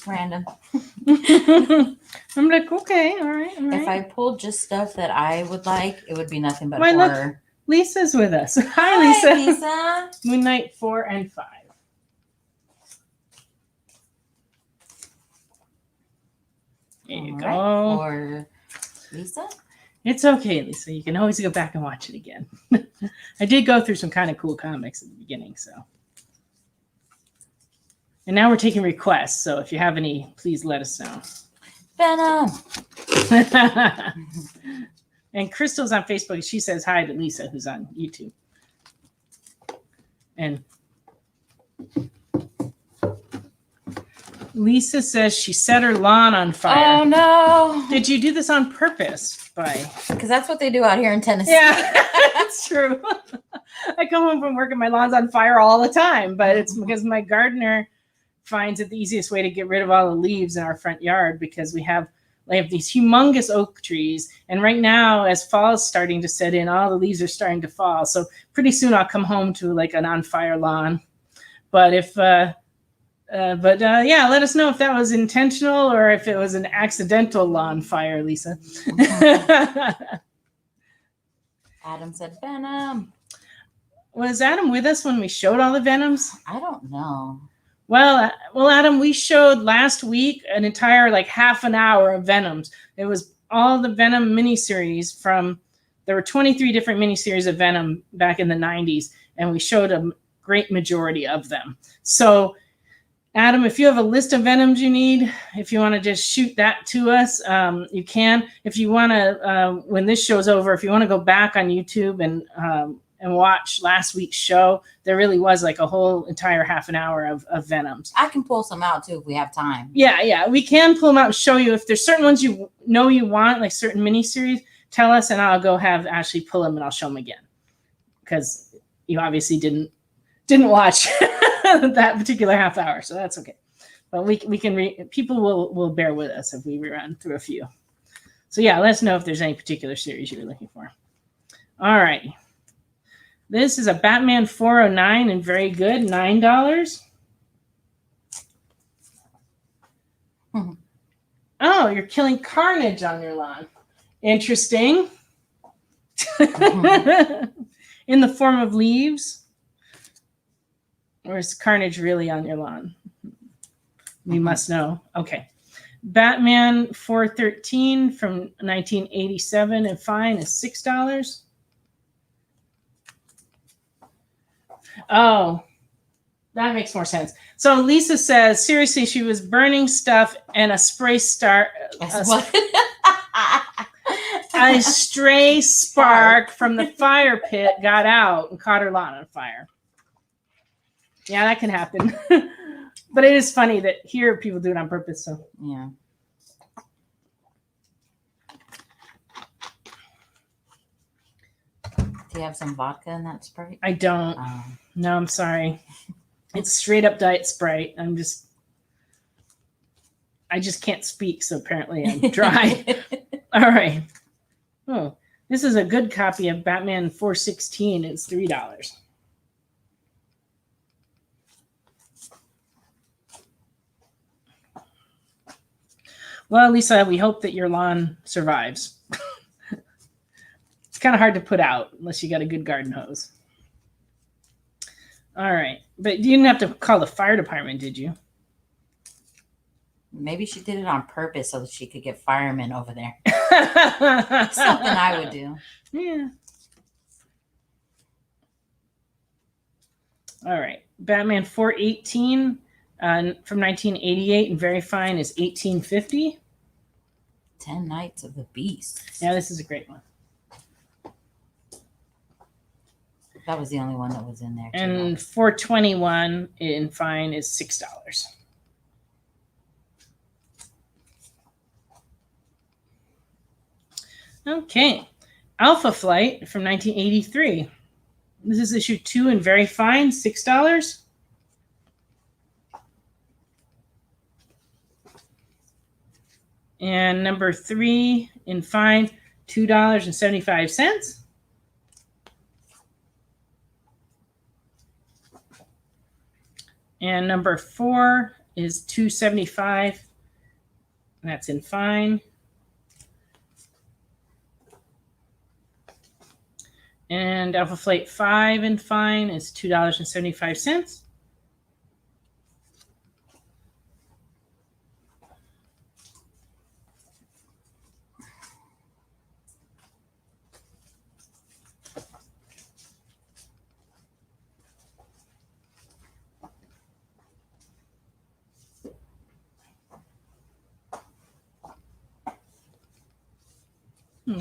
Random. I'm like, okay, all right, all right. If I pulled just stuff that I would like, it would be nothing but Why, look. horror. Lisa's with us. Hi, Lisa. Lisa. Moon Knight 4 and 5. There you All go. right. Or Lisa. It's okay, Lisa. You can always go back and watch it again. I did go through some kind of cool comics at the beginning, so. And now we're taking requests, so if you have any, please let us know. Venom. And Crystal's on Facebook. She says hi to Lisa, who's on YouTube. And Lisa says she set her lawn on fire. Oh no! Did you do this on purpose? Because that's what they do out here in Tennessee. Yeah, that's true. I come home from work and my lawn's on fire all the time, but it's because my gardener finds it the easiest way to get rid of all the leaves in our front yard because we have these humongous oak trees. And right now, as fall is starting to set in, all the leaves are starting to fall. So pretty soon I'll come home to like an on fire lawn. But yeah, let us know if that was intentional or if it was an accidental lawn fire, Lisa. Adam said Venom. Was Adam with us when we showed all the Venoms? I don't know. Well, Adam, we showed last week an entire like half an hour of Venoms. It was all the Venom miniseries there were 23 different miniseries of Venom back in the 90s, and we showed a great majority of them. So, Adam, if you have a list of Venoms you need, if you want to just shoot that to us, you can. If you want to, when this show's over, if you want to go back on YouTube and watch last week's show, there really was like a whole entire half an hour of Venoms. I can pull some out too if we have time. Yeah, we can pull them out and show you. If there's certain ones you know you want, like certain miniseries, tell us and I'll go have Ashley pull them and I'll show them again. Because you obviously didn't watch that particular half hour, so that's okay. But we can people will bear with us if we run through a few. So yeah, let us know if there's any particular series you're looking for. All right. This is a Batman 409 and very good, $9. Mm-hmm. Oh, you're killing Carnage on your lawn. Interesting. Mm-hmm. In the form of leaves? Or is Carnage really on your lawn? We must know. Okay. Batman 413 from 1987 and fine is $6. Oh, that makes more sense. So Lisa says, seriously, she was burning stuff and a stray spark from the fire pit got out and caught her lawn on fire. Yeah, that can happen. But it is funny that here people do it on purpose. So Yeah. Do you have some vodka in that Sprite? I don't. No, I'm sorry. It's straight up diet Sprite. I just can't speak, so apparently I'm dry. All right. Oh, this is a good copy of Batman 416. It's $3. Well, Lisa, we hope that your lawn survives. It's kind of hard to put out unless you got a good garden hose. All right. But you didn't have to call the fire department, did you? Maybe she did it on purpose so that she could get firemen over there. Something I would do. Yeah. All right. Batman 418 from 1988 and very fine is $18.50. 10 Nights of the Beast. Yeah, this is a great one. That was the only one that was in there. And 421 in fine is $6. Okay. Alpha Flight from 1983. This is issue 2 and very fine, $6. And number 3 in fine, $2.75. And number 4 is $2.75. And that's in fine. And Alpha Flight 5 in fine is $2.75.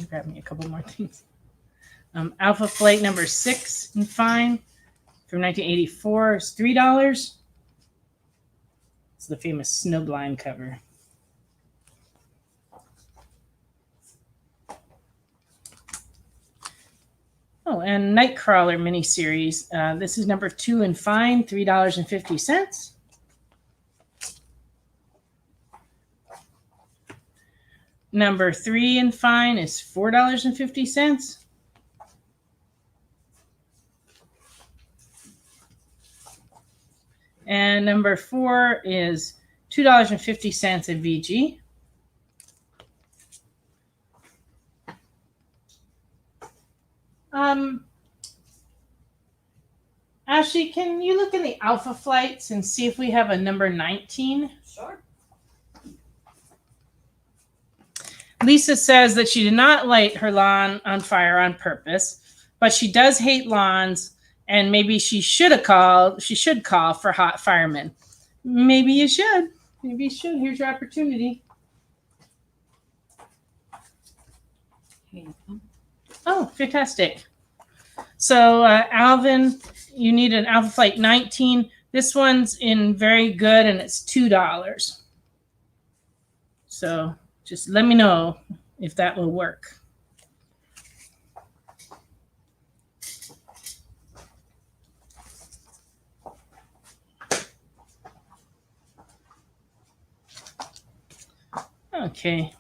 Grab me a couple more things. Alpha Flight number 6 in fine from 1984 is $3. It's the famous Snowblind cover. Oh, and Nightcrawler miniseries. This is number 2 in fine, $3.50. Number 3 in fine is $4.50. And number 4 is $2.50 at VG. Ashley, can you look in the Alpha Flights and see if we have a number 19? Sure. Lisa says that she did not light her lawn on fire on purpose, but she does hate lawns, and maybe she should call for hot firemen. Maybe you should. Maybe you should. Here's your opportunity. Oh, fantastic. So, Alvin, you need an Alpha Flight 19. This one's in very good, and it's $2. So just let me know if that will work. Okay.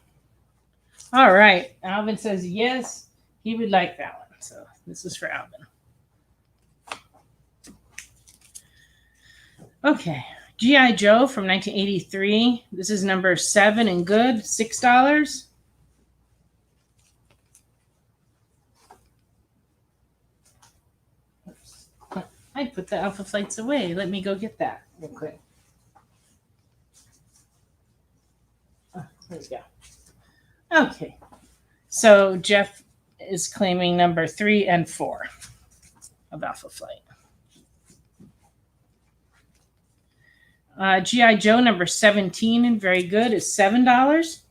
All right. Alvin says yes, he would like that one. So this is for Alvin. Okay. G.I. Joe from 1983. This is number 7 and good, $6. Oops. I put the Alpha Flights away. Let me go get that real quick. There we go. Okay. So Jeff is claiming number 3 and 4 of Alpha Flight. G.I. Joe number 17 and very good is $7.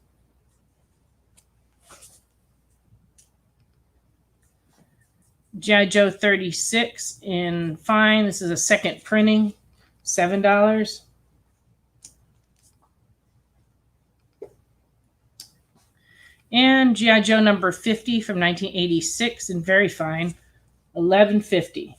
G.I. Joe 36 in fine. This is a second printing, $7. And G.I. Joe number 50 from 1986 in very fine, $11.50.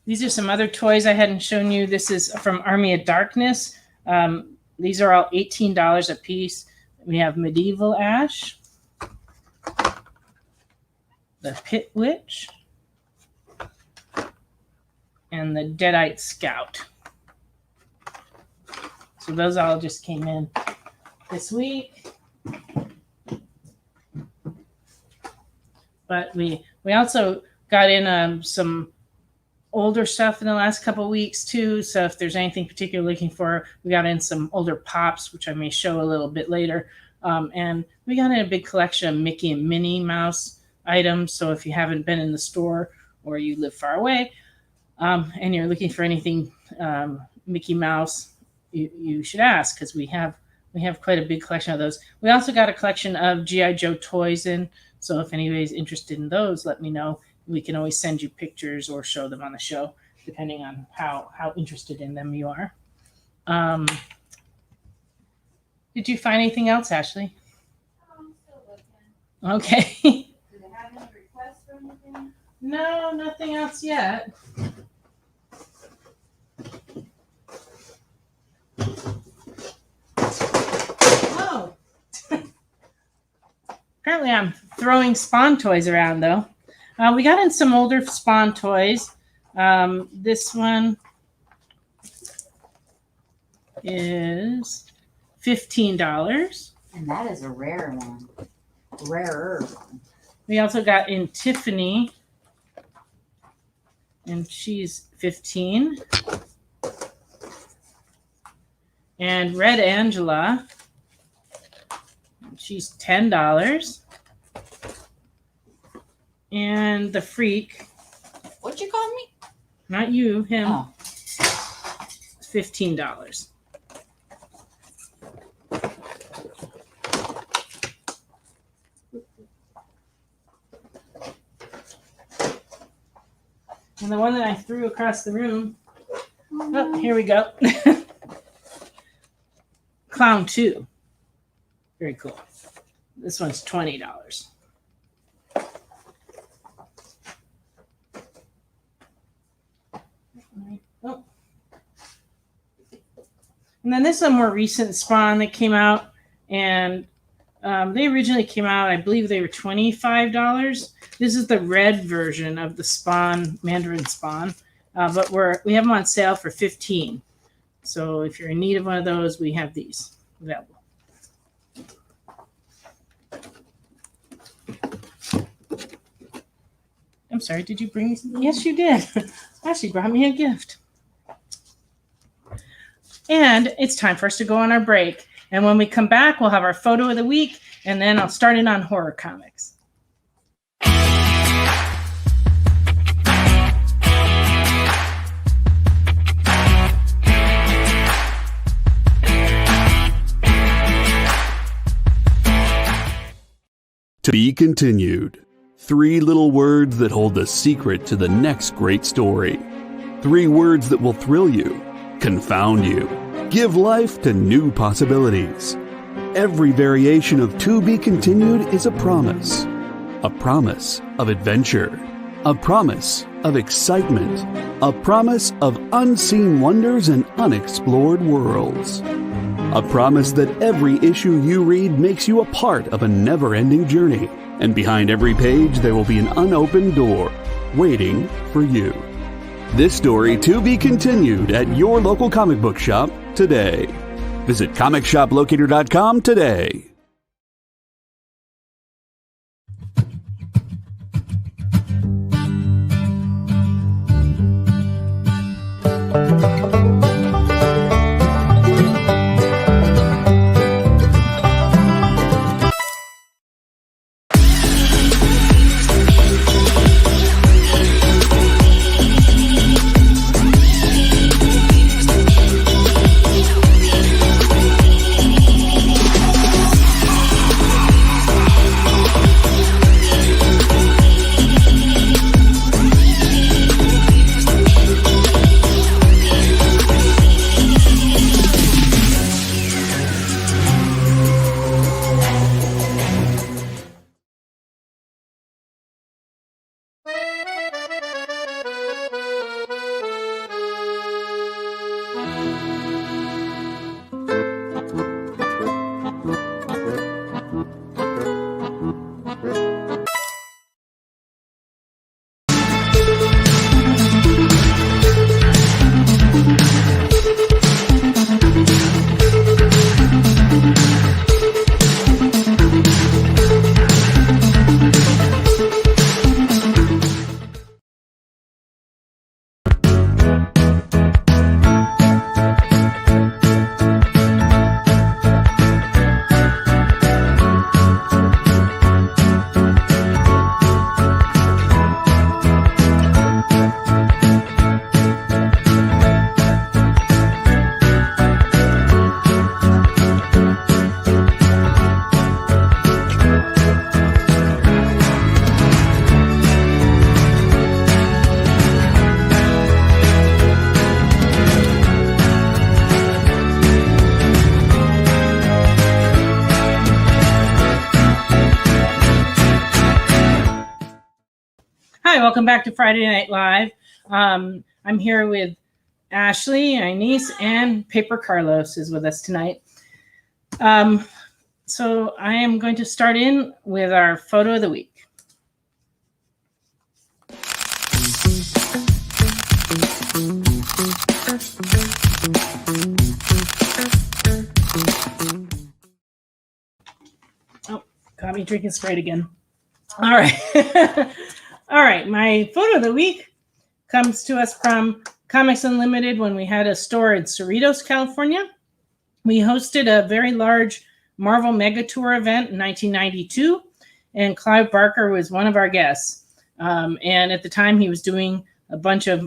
These are some other toys I hadn't shown you. This is from Army of Darkness. These are all $18 a piece. We have Medieval Ash, the Pit Witch, and the Deadite Scout. So those all just came in this week. But we also got in some older stuff in the last couple of weeks too. So if there's anything particular looking for, we got in some older pops, which I may show a little bit later. And we got in a big collection of Mickey and Minnie Mouse items. So if you haven't been in the store or you live far away and you're looking for anything Mickey Mouse, you should ask, because we have quite a big collection of those. We also got a collection of G.I. Joe toys in. So if anybody's interested in those, let me know. We can always send you pictures or show them on the show, depending on how interested in them you are. Did you find anything else, Ashley? I'm still looking. Okay. Do they have any requests for anything? No, nothing else yet. Oh. Apparently I'm throwing Spawn toys around, though. We got in some older Spawn toys. This one is $15. And that is a rare one. Rarer one. We also got in Tiffany, and she's $15. And Red Angela, she's $10. And the Freak. What'd you call me? Not you, him. Oh. $15. And the one that I threw across the room. Oh, here we go. Clown 2. Very cool. This one's $20. Oh. And then this is a more recent Spawn that came out, and they originally came out, I believe they were $25. This is the red version of the Spawn, Mandarin Spawn, but we have them on sale for $15. So if you're in need of one of those, we have these available. I'm sorry, did you bring me something? Yes, you did. Ashley brought me a gift. And it's time for us to go on our break. And when we come back, we'll have our photo of the week, and then I'll start in on horror comics. To be continued. 3 little words that hold the secret to the next great story. 3 words that will thrill you, confound you, give life to new possibilities. Every variation of To Be Continued is a promise. A promise of adventure. A promise of excitement. A promise of unseen wonders and unexplored worlds. A promise that every issue you read makes you a part of a never-ending journey. And behind every page there will be an unopened door waiting for you. This story to be continued at your local comic book shop today. Visit comicshoplocator.com today. Hi, welcome back to Friday Night Live. I'm here with Ashley, Inez, and Paper Carlos is with us tonight. So I am going to start in with our photo of the week. Oh, got me drinking Sprite again. All right. All right. My photo of the week comes to us from Comics Unlimited when we had a store in Cerritos, California. We hosted a very large Marvel Mega Tour event in 1992, and Clive Barker was one of our guests. And at the time, he was doing a bunch of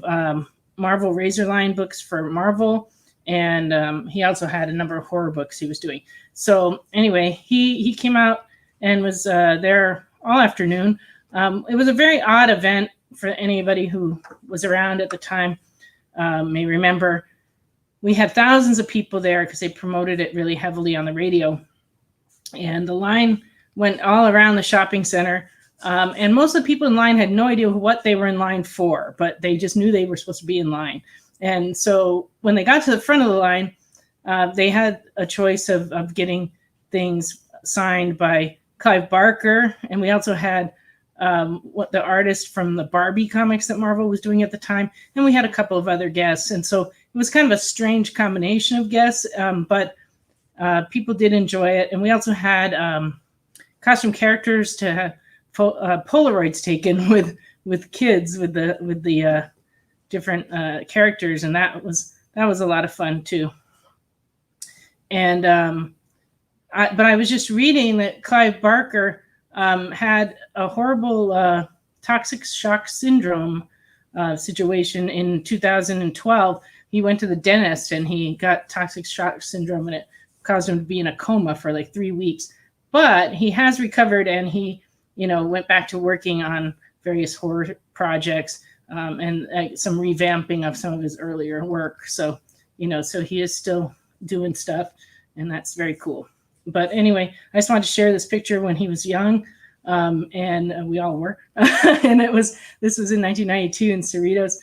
Marvel Razorline books for Marvel, and he also had a number of horror books he was doing. So anyway, he came out and was there all afternoon. It was a very odd event for anybody who was around at the time may remember. We had thousands of people there because they promoted it really heavily on the radio. And the line went all around the shopping center. And most of the people in line had no idea what they were in line for, but they just knew they were supposed to be in line. And so when they got to the front of the line, they had a choice of getting things signed by Clive Barker. And we also had what the artist from the Barbie comics that Marvel was doing at the time. And we had a couple of other guests. And so it was kind of a strange combination of guests, but people did enjoy it. And we also had costume characters to have Polaroids taken with kids with the different characters, and that was a lot of fun too. And but I was just reading that Clive Barker had a horrible toxic shock syndrome situation in 2012. He went to the dentist and he got toxic shock syndrome, and it caused him to be in a coma for like 3 weeks. But he has recovered, and he, went back to working on various horror projects and some revamping of some of his earlier work. So, so he is still doing stuff, and that's very cool. But anyway, I just wanted to share this picture when he was young, and we all were. And this was in 1992 in Cerritos.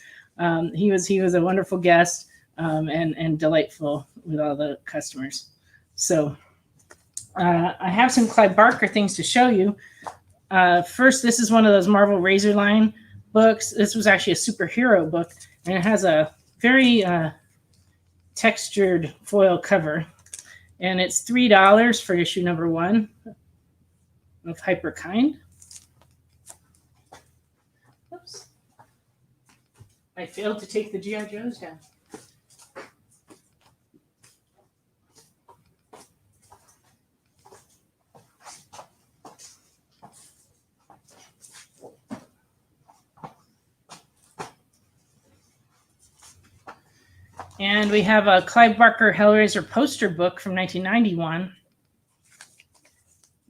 He was a wonderful guest and delightful with all the customers. So I have some Clive Barker things to show you. First, this is one of those Marvel Razorline books. This was actually a superhero book, and it has a very textured foil cover. And it's $3 for issue number 1 of Hyperkind. Oops. I failed to take the G.I. Joes down. And we have a Clive Barker Hellraiser poster book from 1991.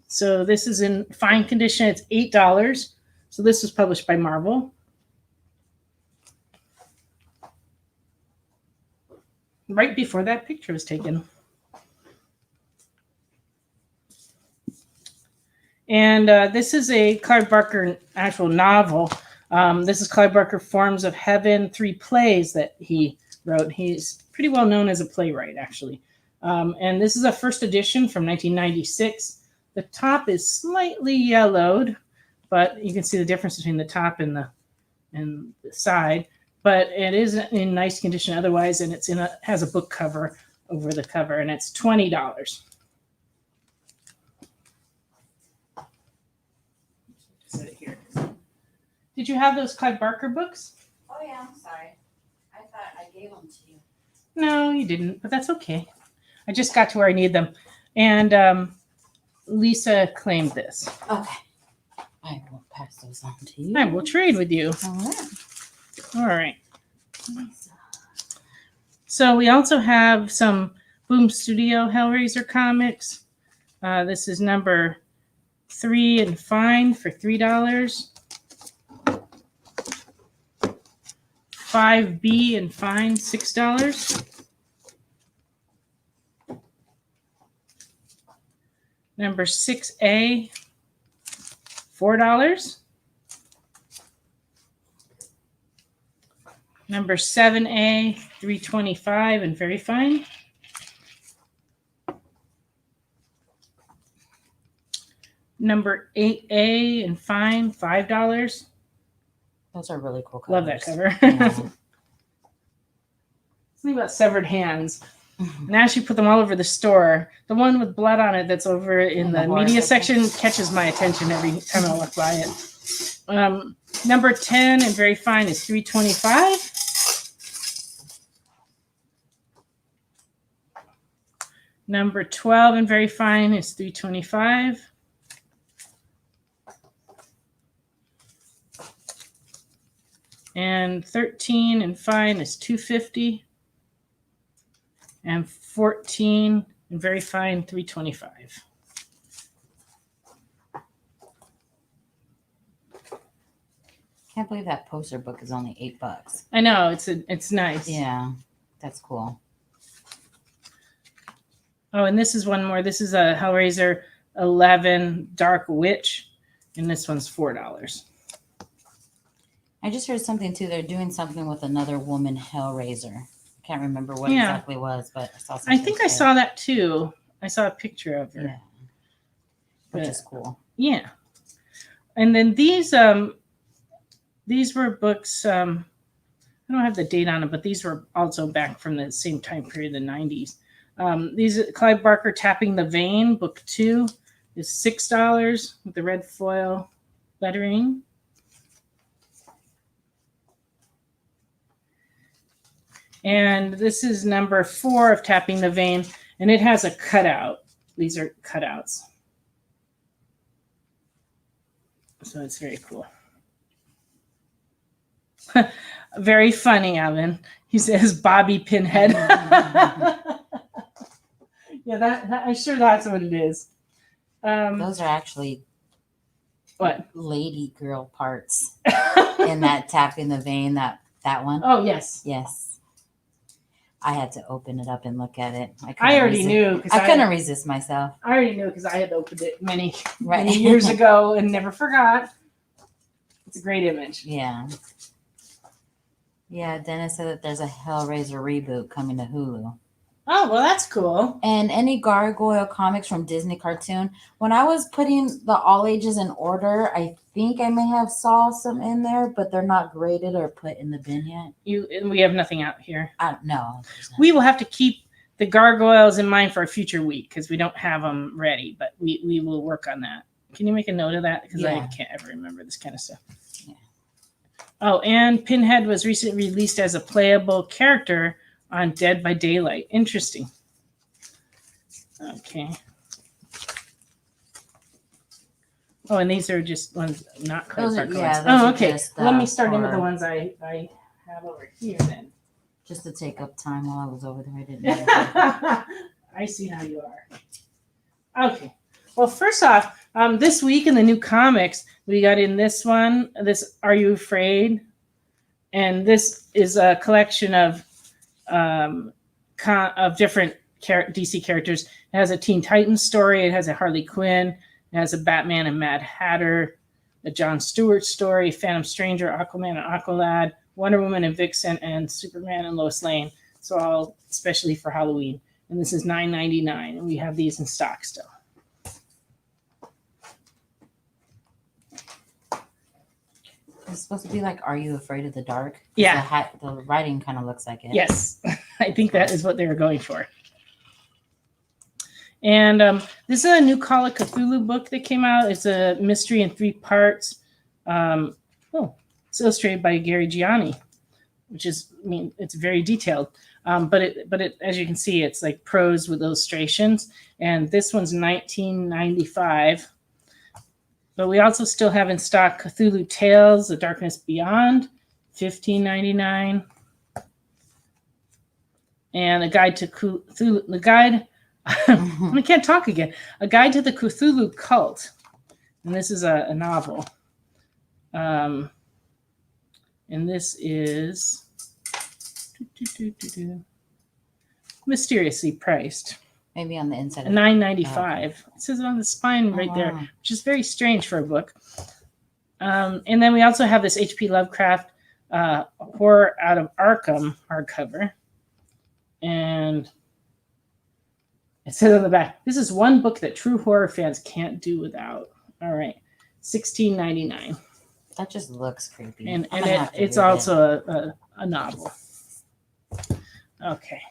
So this is in fine condition. It's $8. So this was published by Marvel. Right before that picture was taken. And this is a Clive Barker actual novel. This is Clive Barker Forms of Heaven, 3 plays that he wrote. He's pretty well known as a playwright, actually. And this is a first edition from 1996. The top is slightly yellowed, but you can see the difference between the top and the side. But it is in nice condition otherwise, and has a book cover over the cover, and it's $20. Set it here. Did you have those Clive Barker books? Oh yeah, I'm sorry. I thought I gave them to you. No, you didn't, but that's okay. I just got to where I need them. And Lisa claimed this. Okay. I will pass those on to you. I will trade with you. All right. All right. So we also have some Boom Studio Hellraiser comics. This is number 3 and fine for $3. 5B and fine, $6. Number 6A, $4. Number 7A, $3.25 and very fine. Number 8A and fine, $5. Those are really cool Love covers. that cover. Yeah. Something about severed hands. And I actually put them all over the store. The one with blood on it that's over in the horror media section catches my attention every time I walk by it. Number 10 and very fine is $3.25. Number 12 and very fine is $3.25. And 13 and fine is $2.50. And 14 and very fine, $3.25. Can't believe that poster book is only $8. I know it's nice. Yeah, that's cool. Oh, and this is one more. This is a Hellraiser 11 Dark Witch, and this one's $4. I just heard something too. They're doing something with another woman Hellraiser. I can't remember what Yeah. exactly it was, but I saw I something. think I saw that too. I saw a picture of her. Yeah, which But- is cool. Yeah. And then these were books. I don't have the date on them, but these were also back from the same time period, the 90s. These Clive Barker Tapping the Vein, book 2, is $6 with the red foil lettering. And this is number 4 of Tapping the Vein, and it has a cutout. These are cutouts. So it's very cool. Very funny, Alvin. He says Bobby Pinhead. Yeah, that I'm sure that's what it is. Those are actually What? lady girl parts in that Tapping the Vein, that one. Oh, yes. Yes. I had to open it up and look at it. I already knew. I couldn't resist myself. I already knew because I had opened it many Right. years ago and never forgot. It's a great image. Yeah. Yeah, Dennis said that there's a Hellraiser reboot coming to Hulu. Oh, well, that's cool. And any Gargoyle comics from Disney Cartoon. When I was putting the all ages in order, I think I may have saw some in there, but they're not graded or put in the bin yet. We have nothing out here. I don't know. We will have to keep the gargoyles in mind for a future week because we don't have them ready, but we will work on that. Can you make a note of that? Because I Yeah. can't ever remember this kind of stuff. Yeah. Oh, and Pinhead was recently released as a playable character on Dead by Daylight. Interesting. Okay. Oh, and these are just ones not Those card are- cards. yeah, those Oh, are okay. just, Let me start in with for- the ones I have over here then. Just to take up time while I was over there. I didn't know. I see how you are. Okay. Well, first off, this week in the new comics, we got in this one, this Are You Afraid? And this is a collection of different DC characters. It has a Teen Titans story. It has a Harley Quinn. It has a Batman and Mad Hatter, a Jon Stewart story, Phantom Stranger, Aquaman and Aqualad, Wonder Woman and Vixen, and Superman and Lois Lane. So all especially for Halloween. And this is $9.99, and we have these in stock still. It's supposed to be like, Are You Afraid of the Dark? Yeah. The writing kind of looks like it. Yes, I think that is what they were going for. And this is a new Call of Cthulhu book that came out. It's a mystery in 3 parts. It's illustrated by Gary Gianni, which is, it's very detailed. But it, as you can see, it's like prose with illustrations. And this one's $19.95. But we also still have in stock Cthulhu Tales: The Darkness Beyond, $15.99. And a guide to Cthulhu, I can't talk again. A Guide to the Cthulhu Cult. And this is a novel. And this is mysteriously priced. Maybe on the inside. $9.95. It says it on the spine right there, which is very strange for a book. And then we also have this H.P. Lovecraft Horror Out of Arkham hardcover. And it says on the back, this is one book that true horror fans can't do without. All right, $16.99. That just looks creepy. And I'm gonna have to it's read also a novel. Okay.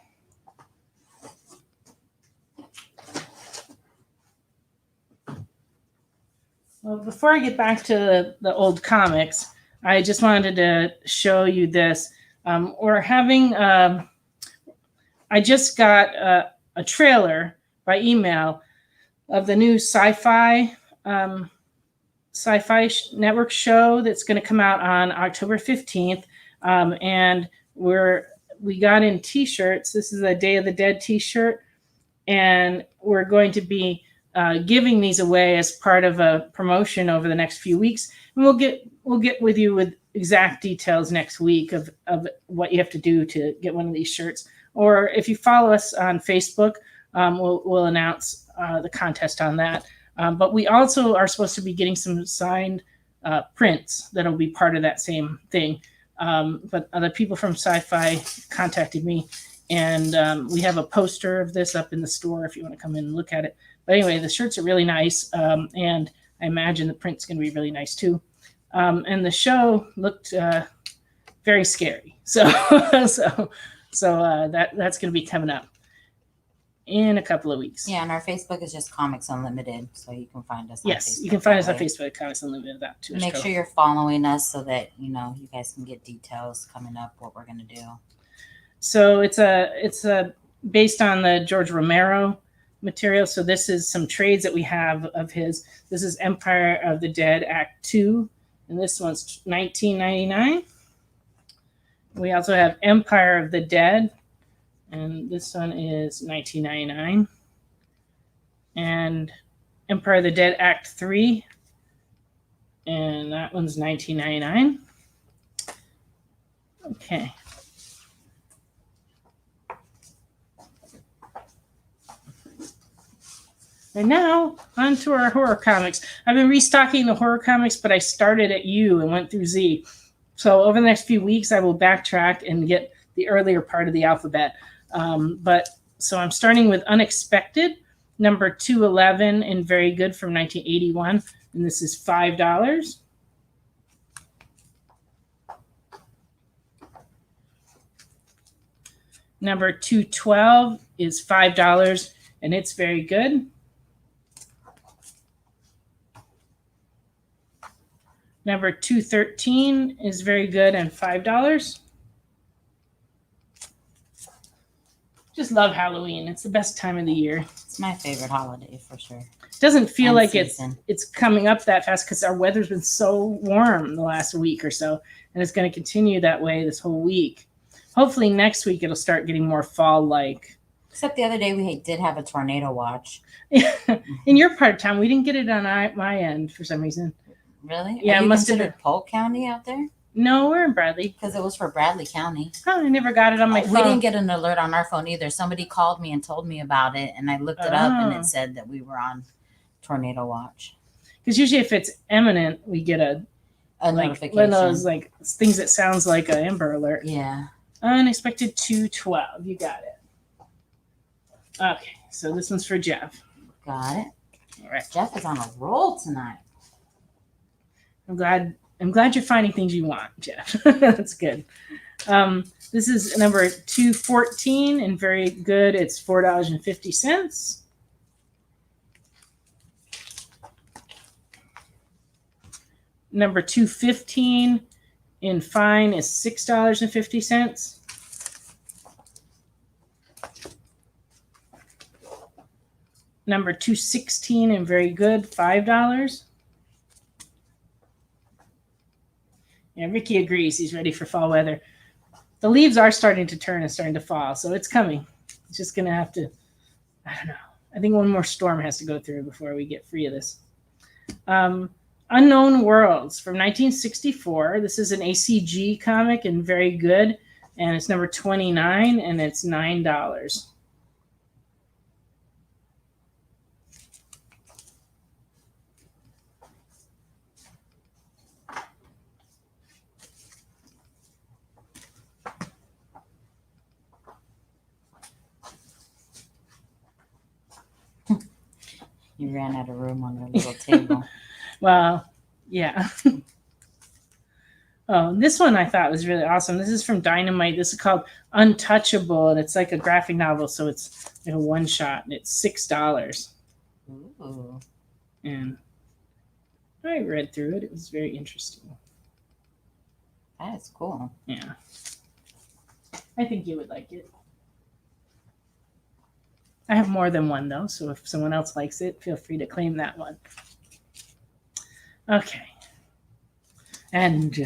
Well, before I get back to the old comics, I just wanted to show you this. We're having, I just got a trailer by email of the new sci-fi network show that's going to come out on October 15th. And we got in t-shirts. This is a Day of the Dead t-shirt. And we're going to be giving these away as part of a promotion over the next few weeks. And we'll get with you with exact details next week of what you have to do to get one of these shirts. Or if you follow us on Facebook, we'll announce the contest on that. But we also are supposed to be getting some signed prints that'll be part of that same thing. But other people from Sci-Fi contacted me, and we have a poster of this up in the store if you want to come in and look at it. But anyway, the shirts are really nice, and I imagine the print's going to be really nice too. And the show looked very scary, so that's going to be coming up in a couple of weeks. Yeah, and our Facebook is just Comics Unlimited, so you can find us. Yes, on Facebook you can find us that on way. Facebook, Comics Unlimited. That too. Make sure you're following us so that you guys can get details coming up what we're gonna do. So it's a based on the George Romero material. So this is some trades that we have of his. This is Empire of the Dead Act 2, and this one's $19.99. We also have Empire of the Dead, and this one is $19.99. And Empire of the Dead Act 3, and that one's $19.99. Okay. And now, on to our horror comics. I've been restocking the horror comics, but I started at U and went through Z. So over the next few weeks, I will backtrack and get the earlier part of the alphabet. So I'm starting with Unexpected, number 211, and Very Good from 1981. And this is $5. Number 212 is $5, and it's Very Good. Number 213 is Very Good and $5. Just love Halloween. It's the best time of the year. It's my favorite holiday for sure. It doesn't feel And like season. it's coming up that fast because our weather's been so warm the last week or so, and it's going to continue that way this whole week. Hopefully next week it'll start getting more fall-like. Except the other day we did have a tornado watch. In your part of town, we didn't get it on my end for some reason. Really? Yeah, Are it you must have considered Polk County out there? No, we're in Bradley. Because it was for Bradley County. Oh, I never got it on my phone. We didn't get an alert on our phone either. Somebody called me and told me about it, and I looked it up, and Oh. it said that we were on tornado watch. Because usually if it's imminent, we get a Notification. one of those like things that sounds like an Amber Alert. Yeah. Unexpected 212. You got it. Okay, so this one's for Jeff. Got it. All right. Jeff is on a roll tonight. I'm glad you're finding things you want, Jeff. That's good. This is number 214 and Very Good. It's $4.50. Number 215 in Fine is $6.50. Number 216 in Very Good, $5. Yeah, Ricky agrees. He's ready for fall weather. The leaves are starting to turn and starting to fall, so it's coming. It's just going to have to, I don't know. I think one more storm has to go through before we get free of this. Unknown Worlds from 1964. This is an ACG comic and Very Good, and it's number 29, and it's $9. You ran out of room on the little table. Well, yeah. Oh, this one I thought was really awesome. This is from Dynamite. This is called Untouchable, and it's like a graphic novel, so it's like a one shot, and it's $6. Ooh. And I read through it. It was very interesting. That is cool. Yeah. I think you would like it. I have more than one, though, so if someone else likes it, feel free to claim that one. Okay. And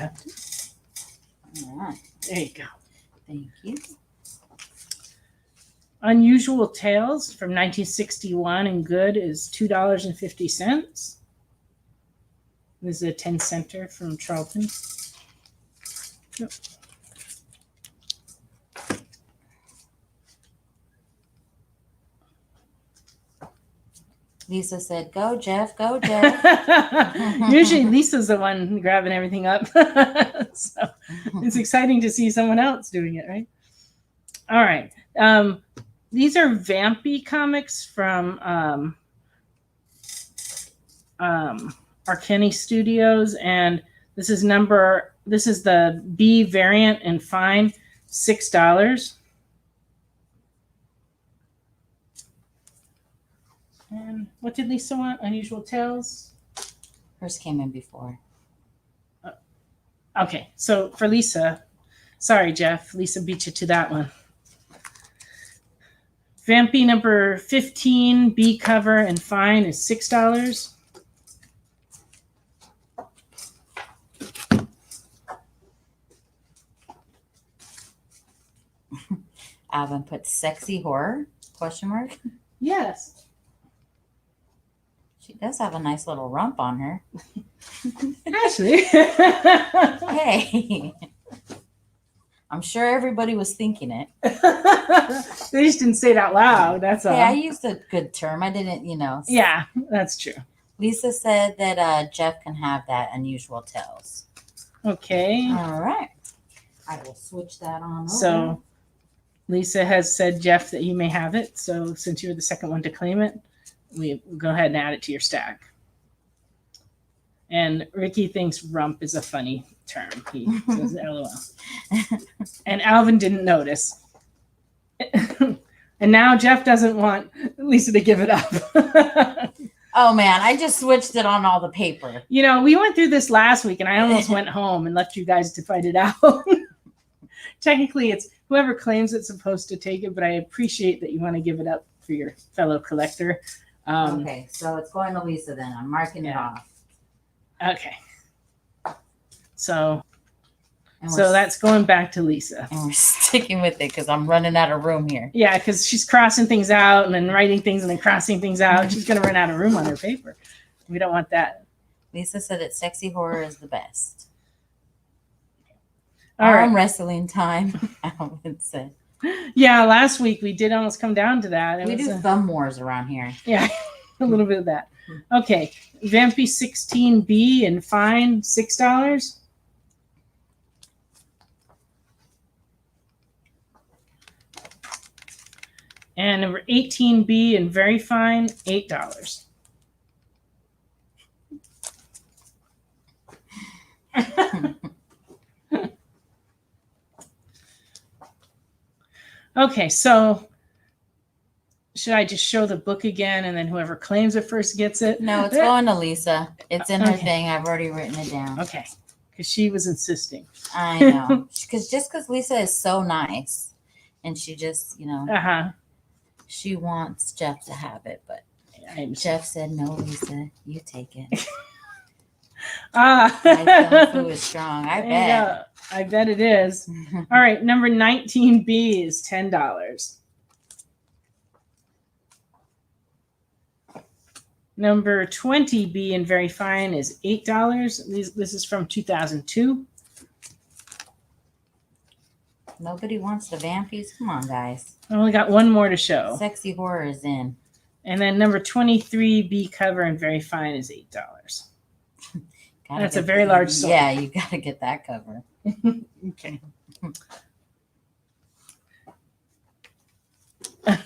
All right. there you go. Thank you. Unusual Tales from 1961 and good is $2.50. This is a 10-center from Charlton. Yep. Lisa said, "Go, Jeff. Go, Jeff." Usually Lisa's the one grabbing everything up. So it's exciting to see someone else doing it, right? All right. These are Vampy comics from Arkenny Studios, and this is the B variant and fine, $6. And what did Lisa want? Unusual Tales? Hers came in before. Okay, so for Lisa, sorry, Jeff, Lisa beat you to that one. Vampy number 15, B cover and fine is $6. Alvin put sexy horror, question mark. Yes. She does have a nice little rump on her. Ashley. Hey. I'm sure everybody was thinking it. They just didn't say it out loud, that's all. Hey, I used a good term. I didn't, Yeah, that's true. Lisa said that Jeff can have that Unusual Tales. Okay. All right. I will switch that on over. So Lisa has said, Jeff, that you may have it. So since you were the second one to claim it, we go ahead and add it to your stack. And Ricky thinks rump is a funny term. He says LOL. And Alvin didn't notice. And now Jeff doesn't want Lisa to give it up. Oh, man. I just switched it on all the paper. We went through this last week, and I almost went home and left you guys to fight it out. Technically, it's whoever claims it's supposed to take it, but I appreciate that you want to give it up for your fellow collector. Okay, so it's going to Lisa then. I'm marking it off. Okay. So And that's going back to Lisa. And we're sticking with it because I'm running out of room here. Yeah, because she's crossing things out and then writing things and then crossing things out. She's going to run out of room on her paper. We don't want that. Lisa said that sexy horror is the best. All right. Arm wrestling time, Alvin said. Yeah, last week we did almost come down to that. We do thumb wars around here. Yeah, a little bit of that. Okay, Vampy 16B and fine, $6. And number 18B and very fine, $8. Okay, so should I just show the book again and then whoever claims it first gets it? No, it's going to Lisa. It's in her Okay. thing. I've already written it down. Okay, because she was insisting. I know. Because Lisa is so nice. And she just, Uh-huh. she wants Jeff to have it. But I'm Jeff said, no, Lisa, you take it. Ah. My kung fu is strong. I bet. Yeah, I bet it is. All right, number 19B is $10. Number 20B and very fine is $8. This is from 2002. Nobody wants the vampies. Come on, guys. I only got one more to show. Sexy horror is in. And then number 23B cover and very fine is $8. That's a very large sum. Yeah, you got to get that cover. Okay.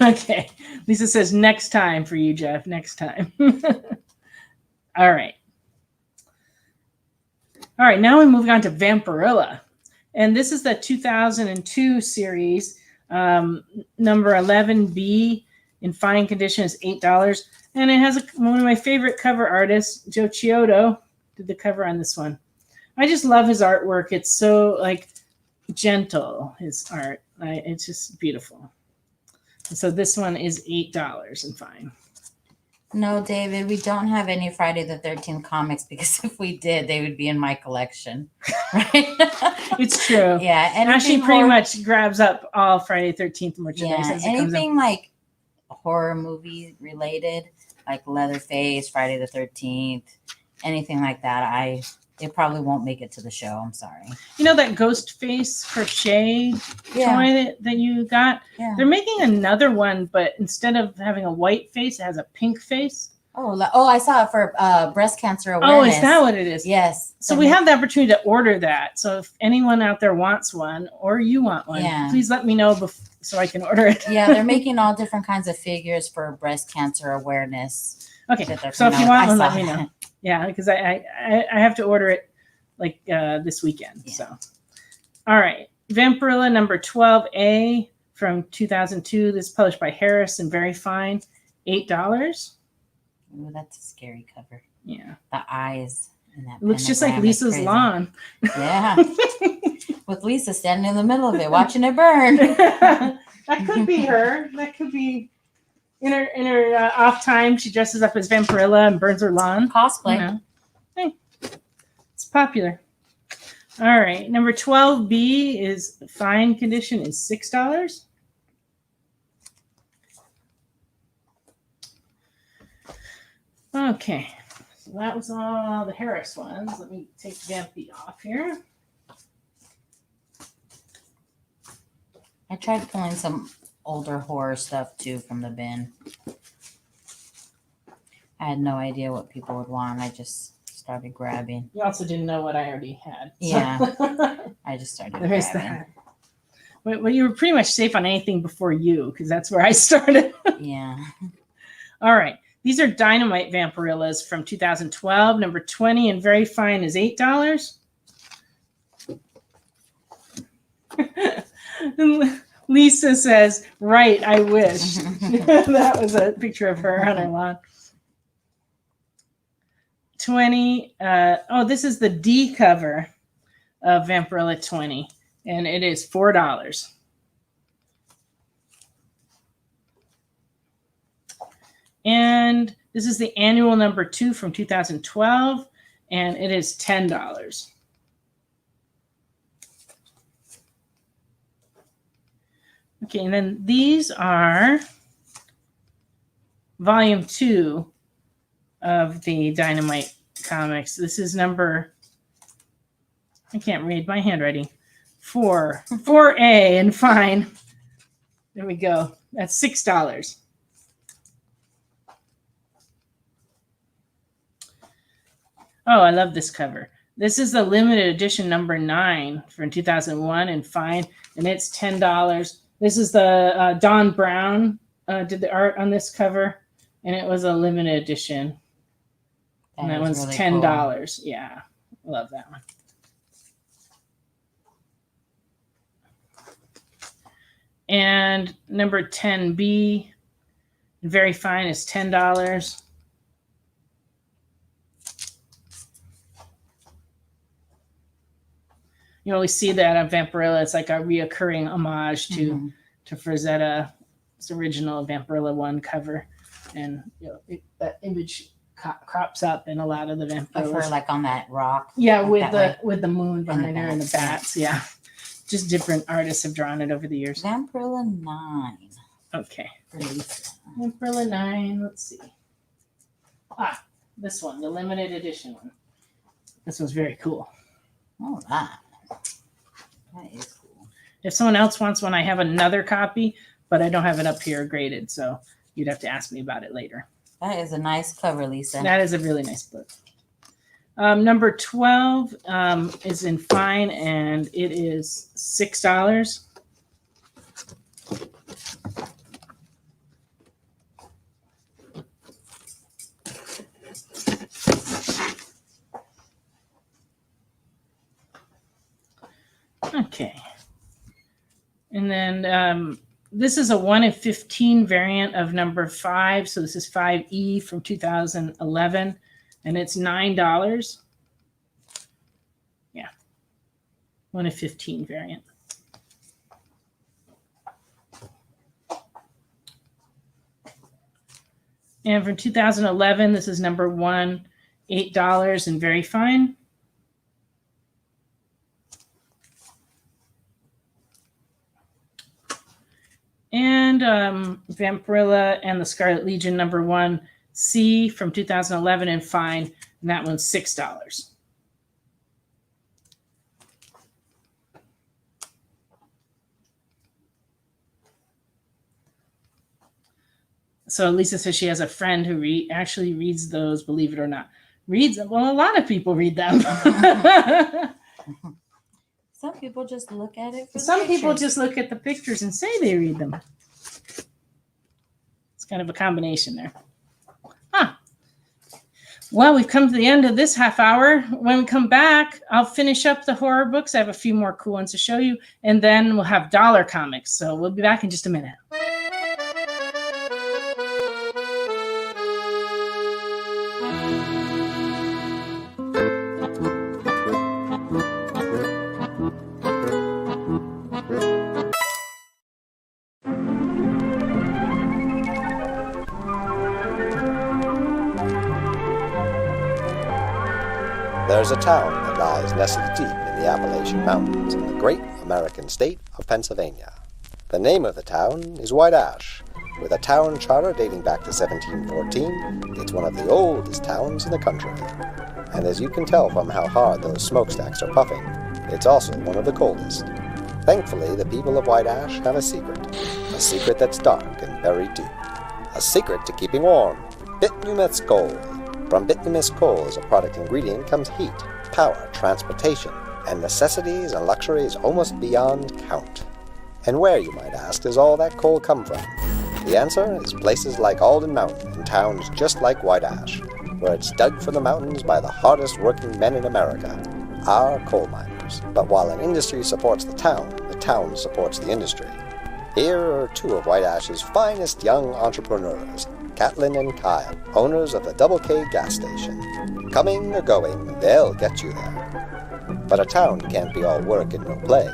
Okay. Lisa says next time for you, Jeff. Next time. All right. All right. Now we're moving on to Vampirilla. And this is the 2002 series. Number 11B in fine condition is $8. And it has one of my favorite cover artists, Joe Chiodo, did the cover on this one. I just love his artwork. It's so like gentle, his art. It's just beautiful. And so this one is $8 and fine. No, David, we don't have any Friday the 13th comics because if we did, they would be in my collection. Right? It's true. Yeah. And Ashley pretty much grabs up all Friday 13th merchandise yeah, as it comes anything in. like horror movie related, like Leatherface, Friday the 13th, anything like that, it probably won't make it to the show. I'm sorry. You know that ghost face crochet toy that you got? Yeah. They're making another one, but instead of having a white face, it has a pink face. Oh, I saw it for breast cancer awareness. Oh, is that what it is? Yes. So we have the opportunity to order that. So if anyone out there wants one or you want one, please let me know so I can order it. Yeah, they're making all different kinds of figures for breast cancer awareness. Okay, so if you want one, let me know. Yeah, because I have to order it like this weekend. Yeah. So, all right, Vampirilla number 12A from 2002. This is published by Harris and very fine, $8. Ooh, that's a scary cover. Yeah, the eyes. In that it looks just like Lisa's lawn. Yeah, with Lisa standing in the middle of it, watching it burn. That could be her. That could be. In her off time, she dresses up as Vampirilla and burns her lawn. Cosplay. You know. Hey, it's popular. All right. Number 12B is fine condition is $6. Okay. So that was all the Harris ones. Let me take Vampy off here. I tried pulling some older horror stuff too from the bin. I had no idea what people would want. I just started grabbing. You also didn't know what I already had. So. Yeah. I just started There's grabbing. That. Well, you were pretty much safe on anything before you, because that's where I started. Yeah. All right. These are Dynamite Vampirillas from 2012. Number 20 and very fine is $8. Lisa says, right, I wish. That was a picture of her on her lawn. 20. This is the D cover of Vampirilla 20, and it is $4. And this is the annual number 2 from 2012, and it is $10. Okay, and then these are volume 2 of the Dynamite comics. This is number, I can't read my handwriting, 4A and fine. There we go. That's $6. Oh, I love this cover. This is the limited edition number 9 from 2001 and fine, and it's $10. This is the Don Brown did the art on this cover, and it was a limited edition. And that one's really $10. Cool. Yeah, love that one. And number 10B, very fine, is $10. You always see that on Vampirilla. It's like a reoccurring homage to Frazetta's original Vampirilla 1 cover. And that image crops up in a lot of the Vampirillas. Of her, like on that rock. Yeah, with the moon behind her and the bats. Yeah. Just different artists have drawn it over the years. Vampirilla 9. Okay. Vampirilla 9. Let's see. This one, the limited edition one. This one's very cool. Oh, that is cool. If someone else wants one, I have another copy, but I don't have it up here graded, so you'd have to ask me about it later. That is a nice cover, Lisa. That is a really nice book. Number 12 is in fine, and it is $6. Okay. And then this is a 1 in 15 variant of number 5. So this is 5E from 2011. And it's $9. Yeah. 1 in 15 variant. And from 2011, this is number 1, $8 and very fine. And Vampirilla and the Scarlet Legion number 1, C from 2011 and fine. And that one's $6. So Lisa says she has a friend who actually reads those, believe it or not. Well, a lot of people read them. Some people just look at it. Some people just look at the pictures and say they read them. It's kind of a combination there. Huh. Well, we've come to the end of this half hour. When we come back, I'll finish up the horror books. I have a few more cool ones to show you. And then we'll have dollar comics. So we'll be back in just a minute. There's a town that lies nestled deep in the Appalachian Mountains in the great American state of Pennsylvania. The name of the town is White Ash. With a town charter dating back to 1714, it's one of the oldest towns in the country. And as you can tell from how hard those smokestacks are puffing, it's also one of the coldest. Thankfully, the people of White Ash have a secret that's dark and very deep. A secret to keeping warm, bituminous coal. From bituminous coal as a product ingredient comes heat, power, transportation, and necessities and luxuries almost beyond count. And where, you might ask, does all that coal come from? The answer is places like Alden Mountain and towns just like White Ash, where it's dug from the mountains by the hardest working men in America, our coal miners. But while an industry supports the town supports the industry. Here are two of White Ash's finest young entrepreneurs, Catlin and Kyle, owners of the Double K gas station. Coming or going, they'll get you there. But a town can't be all work and no play.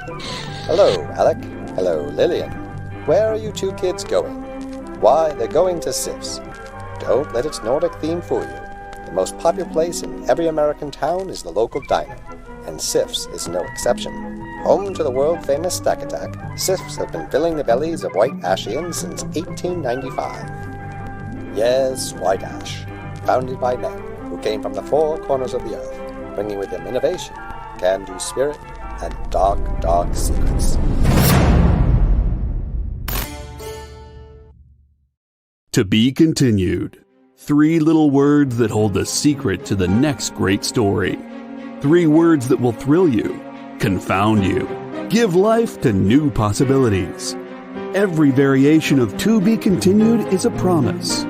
Hello, Alec. Hello, Lillian. Where are you two kids going? Why, they're going to Sif's. Don't let its Nordic theme fool you. The most popular place in every American town is the local diner, and Sif's is no exception. Home to the world-famous Stack Attack, Sif's have been filling the bellies of White Ashians since 1895. Yes, White Ash, founded by men who came from the four corners of the earth, bringing with them innovation, can-do spirit, and dark, dark secrets. To be continued. 3 little words that hold the secret to the next great story. 3 words that will thrill you, confound you, give life to new possibilities. Every variation of To Be Continued is a promise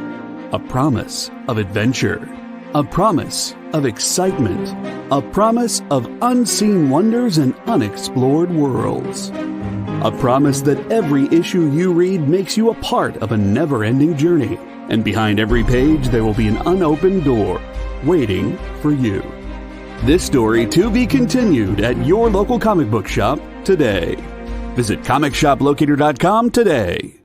of adventure, a promise of excitement, a promise of unseen wonders and unexplored worlds. A promise that every issue you read makes you a part of a never-ending journey, and behind every page there will be an unopened door waiting for you. This story to be continued at your local comic book shop today. Visit comicshoplocator.com today.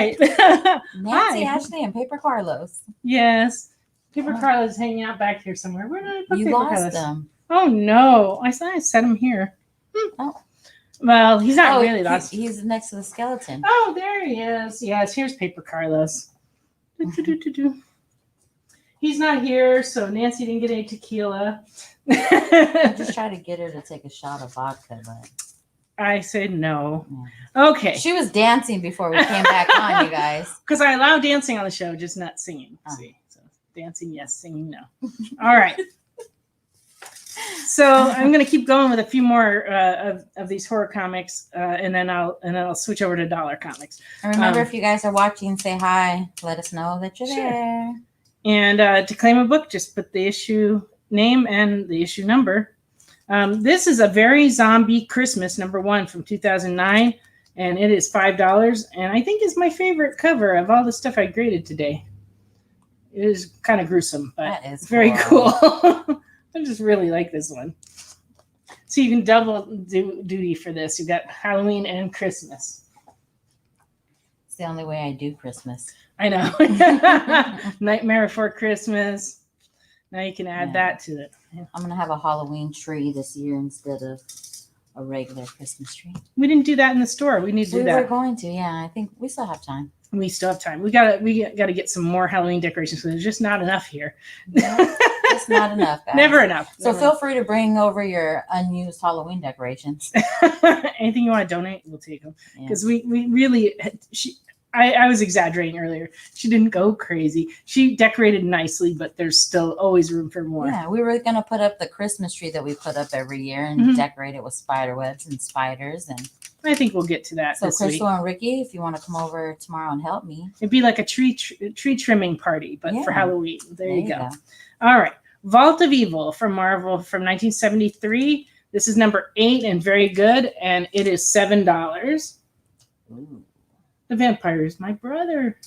right. Nancy, Hi. Ashley, and Paper Carlos. Yes. Paper Carlos is hanging out back here somewhere. Where did I put You Paper lost Carlos? them. Oh no! I thought I set him here. Oh. Well, he's not really he- lost. He's next to the skeleton. Oh, there he is. Yes, here's Paper Carlos. Do. He's not here, so Nancy didn't get any tequila. I just tried to get her to take a shot of vodka, but I said no. Okay. she was dancing before we came back on, you guys. Because I allow dancing on the show, just not singing. Oh. See, so dancing, yes; singing, no. All right. So I'm going to keep going with a few more of these horror comics, and then I'll switch over to dollar comics. And remember, if you guys are watching, say hi. Let us know that you're Sure. there. And to claim a book, just put the issue name and the issue number. This is a very zombie Christmas #1 from 2009, and it is $5. And I think it's my favorite cover of all the stuff I graded today. It is kind of gruesome, but That is it's very cool. cool. I just really like this one. So you can double duty for this. You've got Halloween and Christmas. It's the only way I do Christmas. I know. Nightmare Before Christmas. Now you can add that to it. Yeah. I'm gonna have a Halloween tree this year instead of a regular Christmas tree. We didn't do that in the store. We need to do We that. were going to, yeah. I think we still have time. We still have time. We gotta get some more Halloween decorations because there's just not enough here. It's not enough, guys. Never enough. So Never feel free to bring over your unused Halloween decorations. enough. Anything you want to donate, we'll take them. Yeah. Because we really, I was exaggerating earlier. She didn't go crazy. She decorated nicely, but there's still always room for more. Yeah, we were gonna put up the Christmas tree that we put up every year and Mhm. decorate it with spider webs and spiders. And I think we'll get to that so, this week. Crystal and Ricky, if you want to come over tomorrow and help me, It'd be like a tree trimming party, but for Yeah. Halloween. There you go. All right. Vault of Evil from Marvel from 1973. This is #8 and very good, and it is $7. Ooh, The vampire is my brother.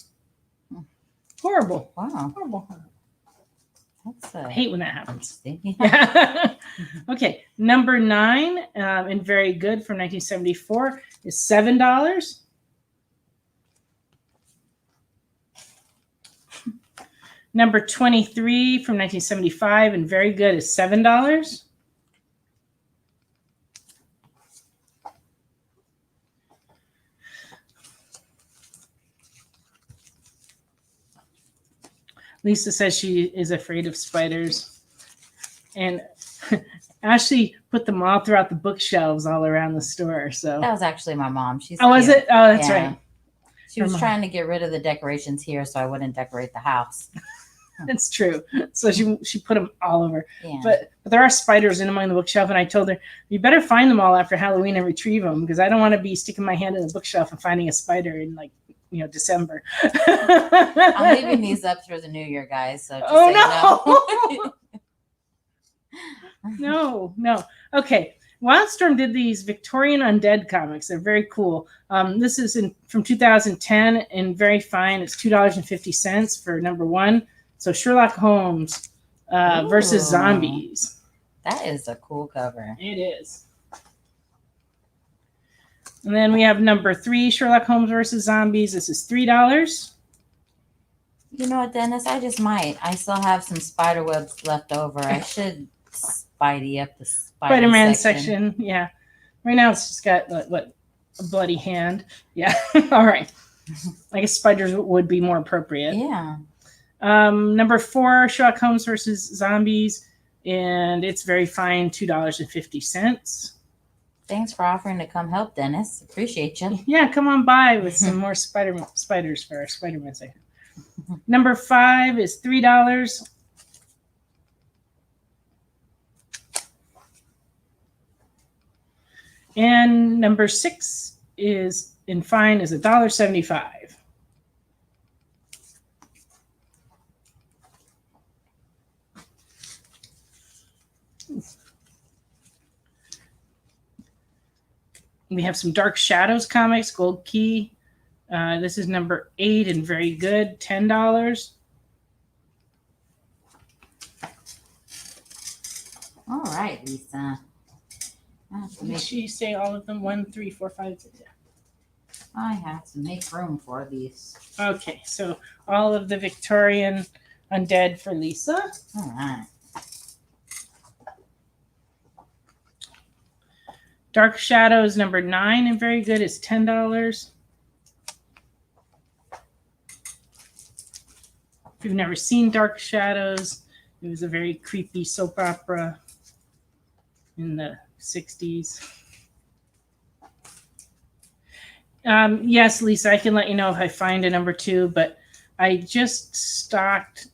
Horrible. wow, Horrible. that's I hate when that happens. interesting. Okay. #9 and very good from 1974 is $7. #23 from 1975 and very good is $7. Lisa says she is afraid of spiders. And Ashley put them all throughout the bookshelves all around the store. So That was actually my mom. She's oh, was cute. it? Oh, that's Yeah. right. She was Her mom. trying to get rid of the decorations here so I wouldn't decorate the house. That's true. So she put them all over. Yeah. But there are spiders in among the bookshelf, and I told her, you better find them all after Halloween and retrieve them because I don't want to be sticking my hand in the bookshelf and finding a spider in December. I'm leaving these up through the new year, guys. So just Oh, so you know. No. Okay. Wildstorm did these Victorian undead comics. They're very cool. This is from 2010 and very fine. It's $2.50 for #1. So Sherlock Holmes versus Ooh. zombies. That is a cool cover. It is. And then we have #3, Sherlock Holmes versus zombies. This is $3. You know what, Dennis? I just might. I still have some spider webs left over. I should Spidey up the Spider-Man section. Yeah. Right now it's just got a bloody hand. Yeah. All right. I guess spiders would be more appropriate. Yeah. #4, Sherlock Holmes versus zombies, and it's very fine, $2.50. Thanks for offering to come help, Dennis. Appreciate you. Yeah, come on by with some more spiders for our Spider-Man section. #5 is $3. And #6 is in fine is $1.75. We have some Dark Shadows comics, Gold Key. This is #8 and very good, $10. All right, Lisa. Did she say all of them? 1, 3, 4, 5, 6. Yeah. I have to make room for these. Okay, so all of the Victorian undead for Lisa. All right. Dark Shadows number 9 and very good is $10. If you've never seen Dark Shadows, it was a very creepy soap opera in the 60s. Yes, Lisa, I can let you know if I find a number 2, but I just stocked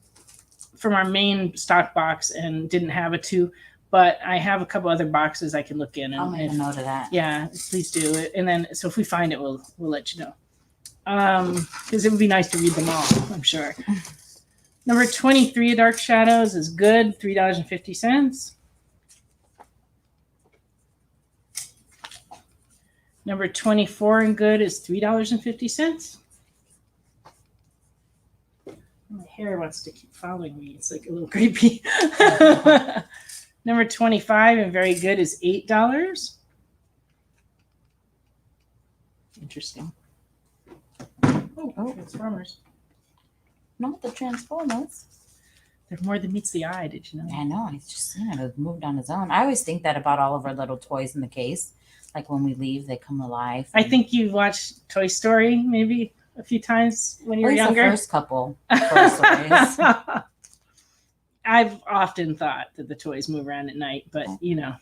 from our main stock box and didn't have a 2, but I have a couple other boxes I can look in. I'll make a note of that. Yeah, please do it. And then, so if we find it, we'll let you know. Because it would be nice to read them all, I'm sure. Number 23 of Dark Shadows is good, $3.50. Number 24 and good is $3.50. My hair wants to keep following me. It's like a little creepy. Number 25 and very good is $8. Interesting. Oh, Transformers. Not the Transformers. They're more than meets the eye, did you know? I know. He's just seen it. It moved on his own. I always think that about all of our little toys in the case. Like when we leave, they come alive. I think you watched Toy Story maybe a few times when you were younger. The first couple Toy Stories. I've often thought that the toys move around at night, but you know.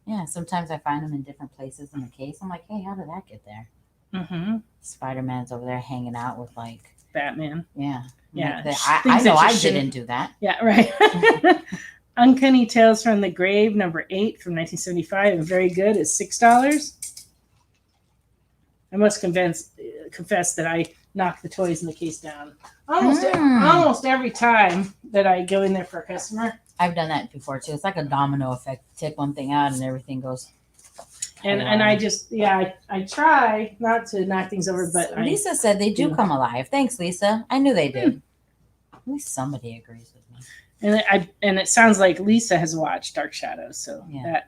Yeah, sometimes I find them in different places in the case. I'm like, hey, how did that get there? Mm-hmm. Spider-Man's over there hanging out with like Batman. Yeah. Yeah. Like, I know I didn't do that. Yeah, right. Uncanny Tales from the Grave, number 8 from 1975, and very good is $6. I must confess that I knock the toys in the case down almost every time that I go in there for a customer. I've done that before too. It's like a domino effect. Take one thing out and everything goes. And I just I try not to knock things over, but Lisa said they do come alive. Thanks, Lisa. I knew they did. At least somebody agrees with me. And it sounds like Lisa has watched Dark Shadows, so yeah.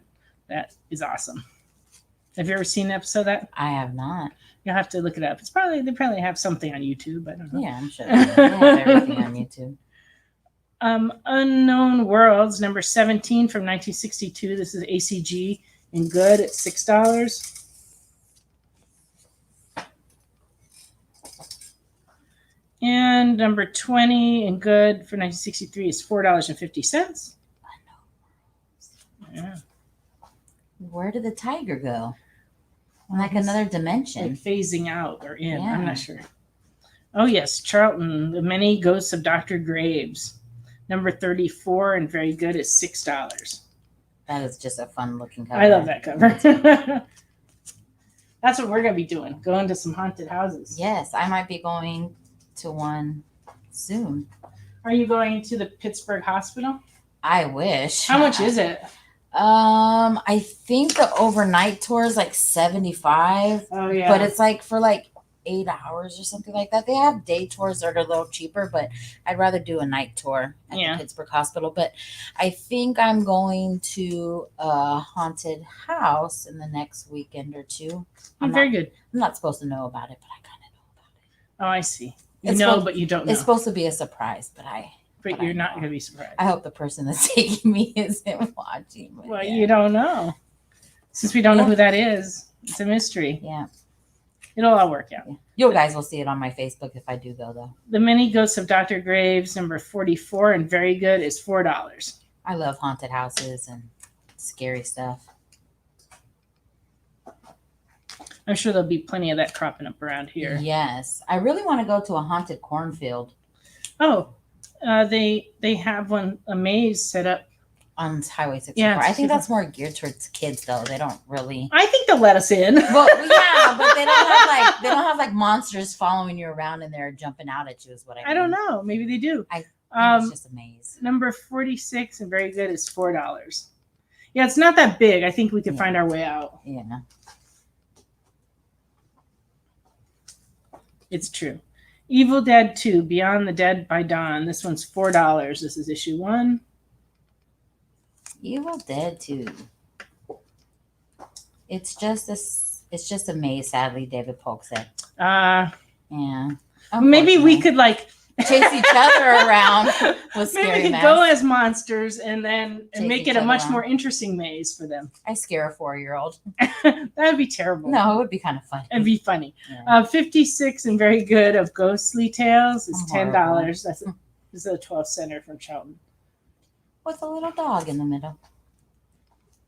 that is awesome. Have you ever seen an episode of that? I have not. You'll have to look it up. They probably have something on YouTube. I don't know. Yeah, I'm sure they have everything on YouTube. Unknown Worlds, number 17 from 1962. This is ACG and good at $6. And number 20 and good for 1963 is $4.50. Yeah. Where did the tiger go? Like another dimension. Like phasing out or in. Yeah. I'm not sure. Oh, yes. Charlton, The Many Ghosts of Dr. Graves. Number 34 and very good is $6. That is just a fun looking cover. I love that cover. That's what we're going to be doing. Going to some haunted houses. Yes, I might be going to one soon. Are you going to the Pittsburgh Hospital? I wish. How much is it? I think the overnight tour is like $75. Oh yeah. But it's like for like 8 hours or something like that. They have day tours that are a little cheaper, but I'd rather do a night tour at the Pittsburgh Hospital. But I think I'm going to a haunted house in the next weekend or two. Very good. I'm not supposed to know about it, but I kind of know about it. Oh, I see. But you don't know. It's supposed to be a surprise, but you're not going to be surprised. I hope the person that's taking me isn't watching. Well, you don't know. Since we don't know who that is, it's a mystery. Yeah. It'll all work out. Yeah. You guys will see it on my Facebook if I do go, though. The Many Ghosts of Dr. Graves, number 44, and very good is $4. I love haunted houses and scary stuff. I'm sure there'll be plenty of that cropping up around here. Yes. I really want to go to a haunted cornfield. Oh, they have a maze set up on Highway 64. Yeah, I think that's more geared towards kids, though. They don't really. I think they'll let us in. Well, yeah, but they don't have like monsters following you around and they're jumping out at you. Is what I mean. I don't know. Maybe they do. I think it's just a maze. Number 46 and very good is $4. Yeah, it's not that big. I think we can find our way out. Yeah. It's true. Evil Dead 2, Beyond the Dead by Dawn. This one's $4. This is issue 1. It's Evil Dead 2. It's It's just a maze, sadly, David Polk said. Yeah. Maybe we could like chase each other around with scary maybe we could masks. go as monsters and make Chase it each a other much around. more interesting maze for them. I scare a 4-year-old. That'd be terrible. No, it would be kind of fun. It'd be funny. Yeah. 56 and very good of Ghostly Tales is I'm $10. horrible. This is a 12 center from Charlton. With a little dog in the middle.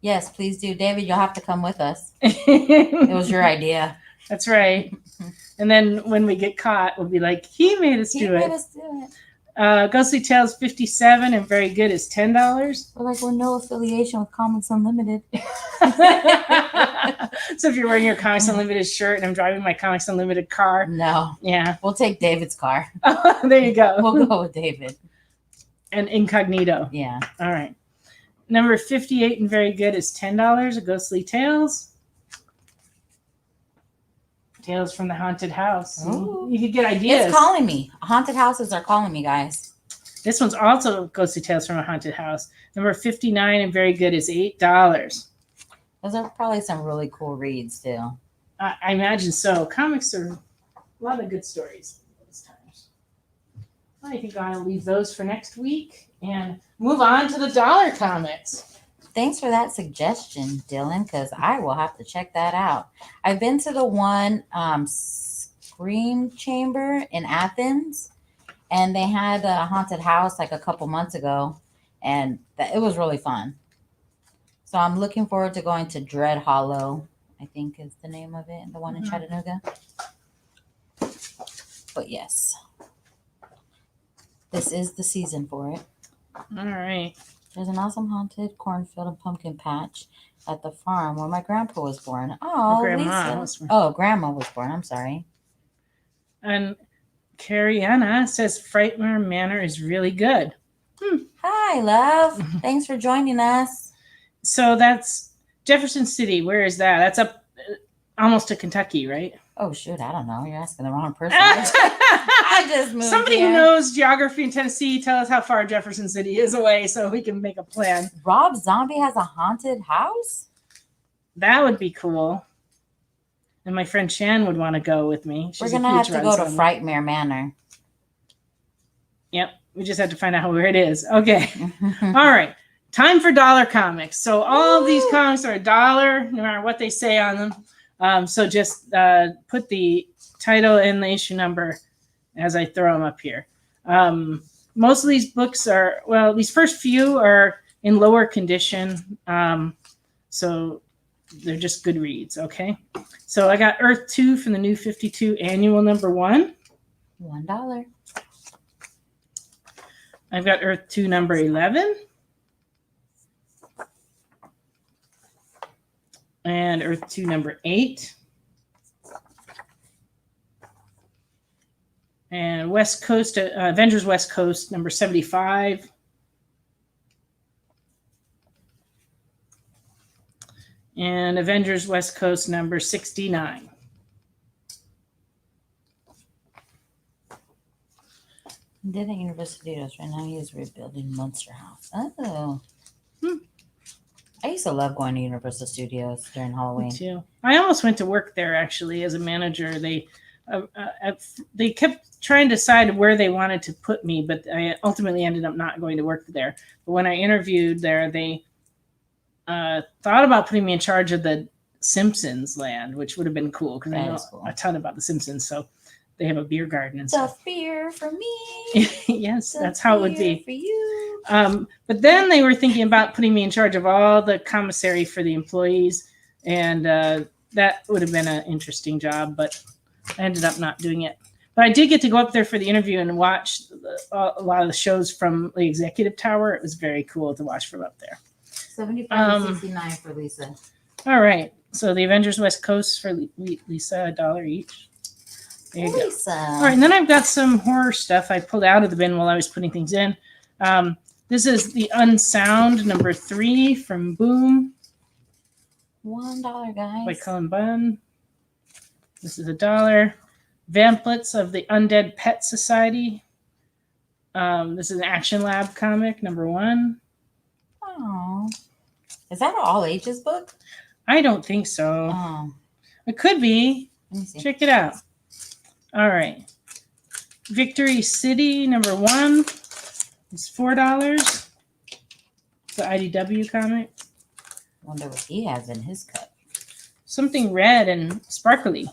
Yes, please do. David, you'll have to come with us. It It was your idea. That's right. And then when we get caught, we'll be like, he made us He do made it. us do it. Ghostly Tales 57 and very good is $10. We're no affiliation with Comics Unlimited. So if you're wearing your Comics Unlimited shirt and I'm driving my Comics Unlimited car, No, yeah. we'll take David's car. There you go. We'll go with David. And Incognito. Yeah. All right. Number 58 and very good is $10. A Ghostly Tales. Tales from the Haunted House. Ooh. You could get ideas. It's calling me. Haunted houses are calling me, guys. This one's also Ghostly Tales from a Haunted House. Number 59 and very good is $8. Those are probably some really cool reads, too. I imagine so. Comics are a lot of good stories these times. I think I'll leave those for next week and move on to the dollar comics. Thanks for that suggestion, Dylan, because I will have to check that out. I've been to the one Scream Chamber in Athens, and they had a haunted house like a couple months ago, and it was really fun. So I'm looking forward to going to Dread Hollow, I think is the name of it, the one in Chattanooga. But yes, this is the season for it. All right. There's an awesome haunted cornfield and pumpkin patch at the farm where my grandpa was born. Oh, Grandma Lisa. was born. Oh, grandma was born. I'm sorry. And Cariana says Frightmare Manor is really good. Hi, love. Thanks for joining us. So that's Jefferson City. Where is that? That's up almost to Kentucky, right? Oh, shoot. I don't know. You're asking the wrong person. I just moved Somebody here. who knows geography in Tennessee, tell us how far Jefferson City is away so we can make a plan. Rob Zombie has a haunted house? That would be cool. And my friend Shan would want to go with me. We're She's a going to have huge to go to Zombie. Frightmare Manor. Yep. We just have to find out where it is. Okay. All right. Time for dollar comics. So all of these comics are $1, no matter what they say on them. So just put the title and the issue number as I throw them up here. Most of these books are, well, these first few are in lower condition. So they're just good reads. Okay. So I got Earth 2 from the New 52 annual number 1. $1. I've got Earth 2 number 11. And Earth 2 number 8. And West Coast, Avengers West Coast number 75. And Avengers West Coast number 69. Did at Universal Studios. Right now he is rebuilding Monster House. Oh. I used to love going to Universal Studios during Halloween. Me too. I almost went to work there actually as a manager. They kept trying to decide where they wanted to put me, but I ultimately ended up not going to work there. But when I interviewed there, they thought about putting me in charge of the Simpsons land, which would have been cool because I That know is cool. a ton about the Simpsons. So they have a beer garden and stuff. The beer for me. Yes, The that's how it would beer be. for you. But then they were thinking about putting me in charge of all the commissary for the employees, and that would have been an interesting job, but I ended up not doing it. But I did get to go up there for the interview and watch a lot of the shows from the executive tower. It was very cool to watch from up there. 75 to 69 for Lisa. All right. So the Avengers West Coast for Lisa, $1 each. There you go. Lisa. All right. And then I've got some horror stuff I pulled out of the bin while I was putting things in. This is the Unsound number 3 from Boom $1, guys. by Cullen Bunn. This is $1. Vamplets of the Undead Pet Society. This is an Action Lab comic, number 1. Oh. Is that an all ages book? I don't think so. Oh. It could be. Let me see. Check it out. All right. Victory City number 1 is $4. It's an IDW comic. Wonder what he has in his cup. Something red and sparkly.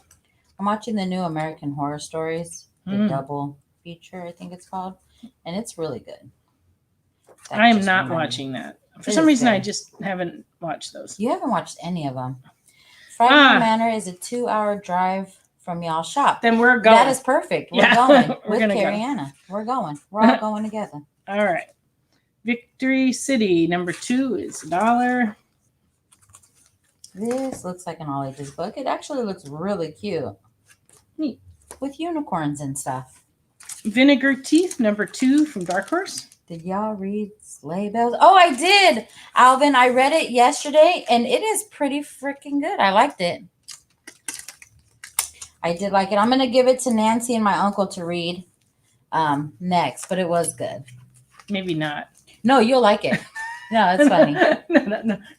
I'm watching the new American Horror Stories, the double feature, I think it's called, and it's really good. I am not watching that. For some reason, I just haven't watched those. You haven't watched any of them. Fragment Manor is a 2-hour drive from y'all shop. Then we're going. That is perfect. We're going We're with gonna Carrie go. Anna. We're going. We're all going together. All right. Victory City number 2 is $1. This looks like an all ages book. It actually looks really cute. Neat. With unicorns and stuff. Vinegar Teeth number 2 from Darkhorse. Did y'all read Sleigh Bells? Oh, I did, Alvin. I read it yesterday, and it is pretty freaking good. I liked it. I did like it. I'm going to give it to Nancy and my uncle to read next, but it was good. Maybe not. No, you'll like it. No, it's funny.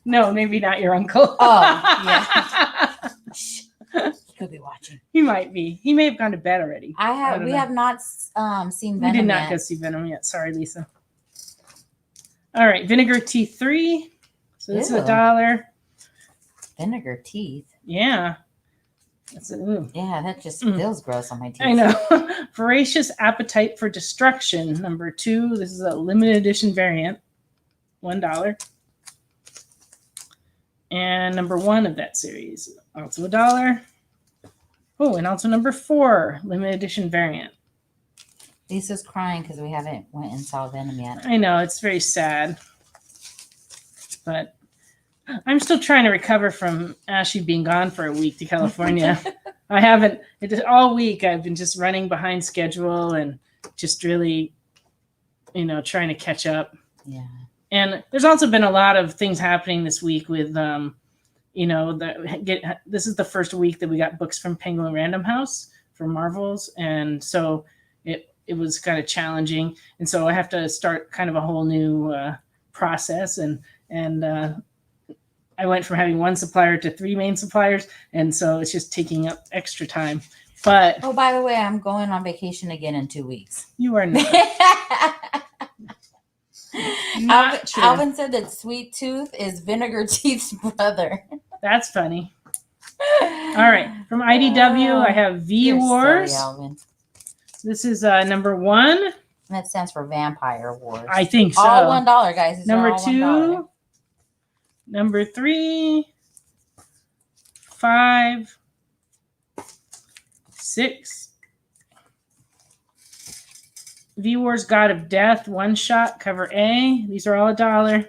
No, maybe not your uncle. Oh, yeah. Shh. He could be watching. He might be. He may have gone to bed already. We have not seen We Venom did not yet. go see Venom yet. Sorry, Lisa. All right, Vinegar Teeth 3. So this is Ew. $1. Vinegar teeth. Yeah. That's Yeah, that just feels gross on my teeth. I know. Voracious Appetite for Destruction number 2. This is a limited edition variant. $1. And number 1 of that series, also $1. Oh, and also number 4, limited edition variant. Lisa's crying because we haven't went and saw Venom yet. I know, it's very sad. But I'm still trying to recover from Ashley being gone for a week to California. I haven't, all week I've been just running behind schedule and just really, trying to catch up. Yeah. And there's also been a lot of things happening this week with, this is the first week that we got books from Penguin Random House for Marvels. And so it was kind of challenging. And so I have to start kind of a whole new process. And I went from having 1 supplier to 3 main suppliers. And so it's just taking up extra time. But oh, by the way, I'm going on vacation again in 2 weeks. you are not. Not true. Alvin said that Sweet Tooth is Vinegar Teeth's brother. That's funny. All right. From IDW, I have V You're Wars. silly, Alvin. This is number 1. And that stands for Vampire Wars. I think so. All $1, guys. These Number are all 2. $1. Number 3. 5. 6. V Wars God of Death, 1 shot, cover A. These are all $1.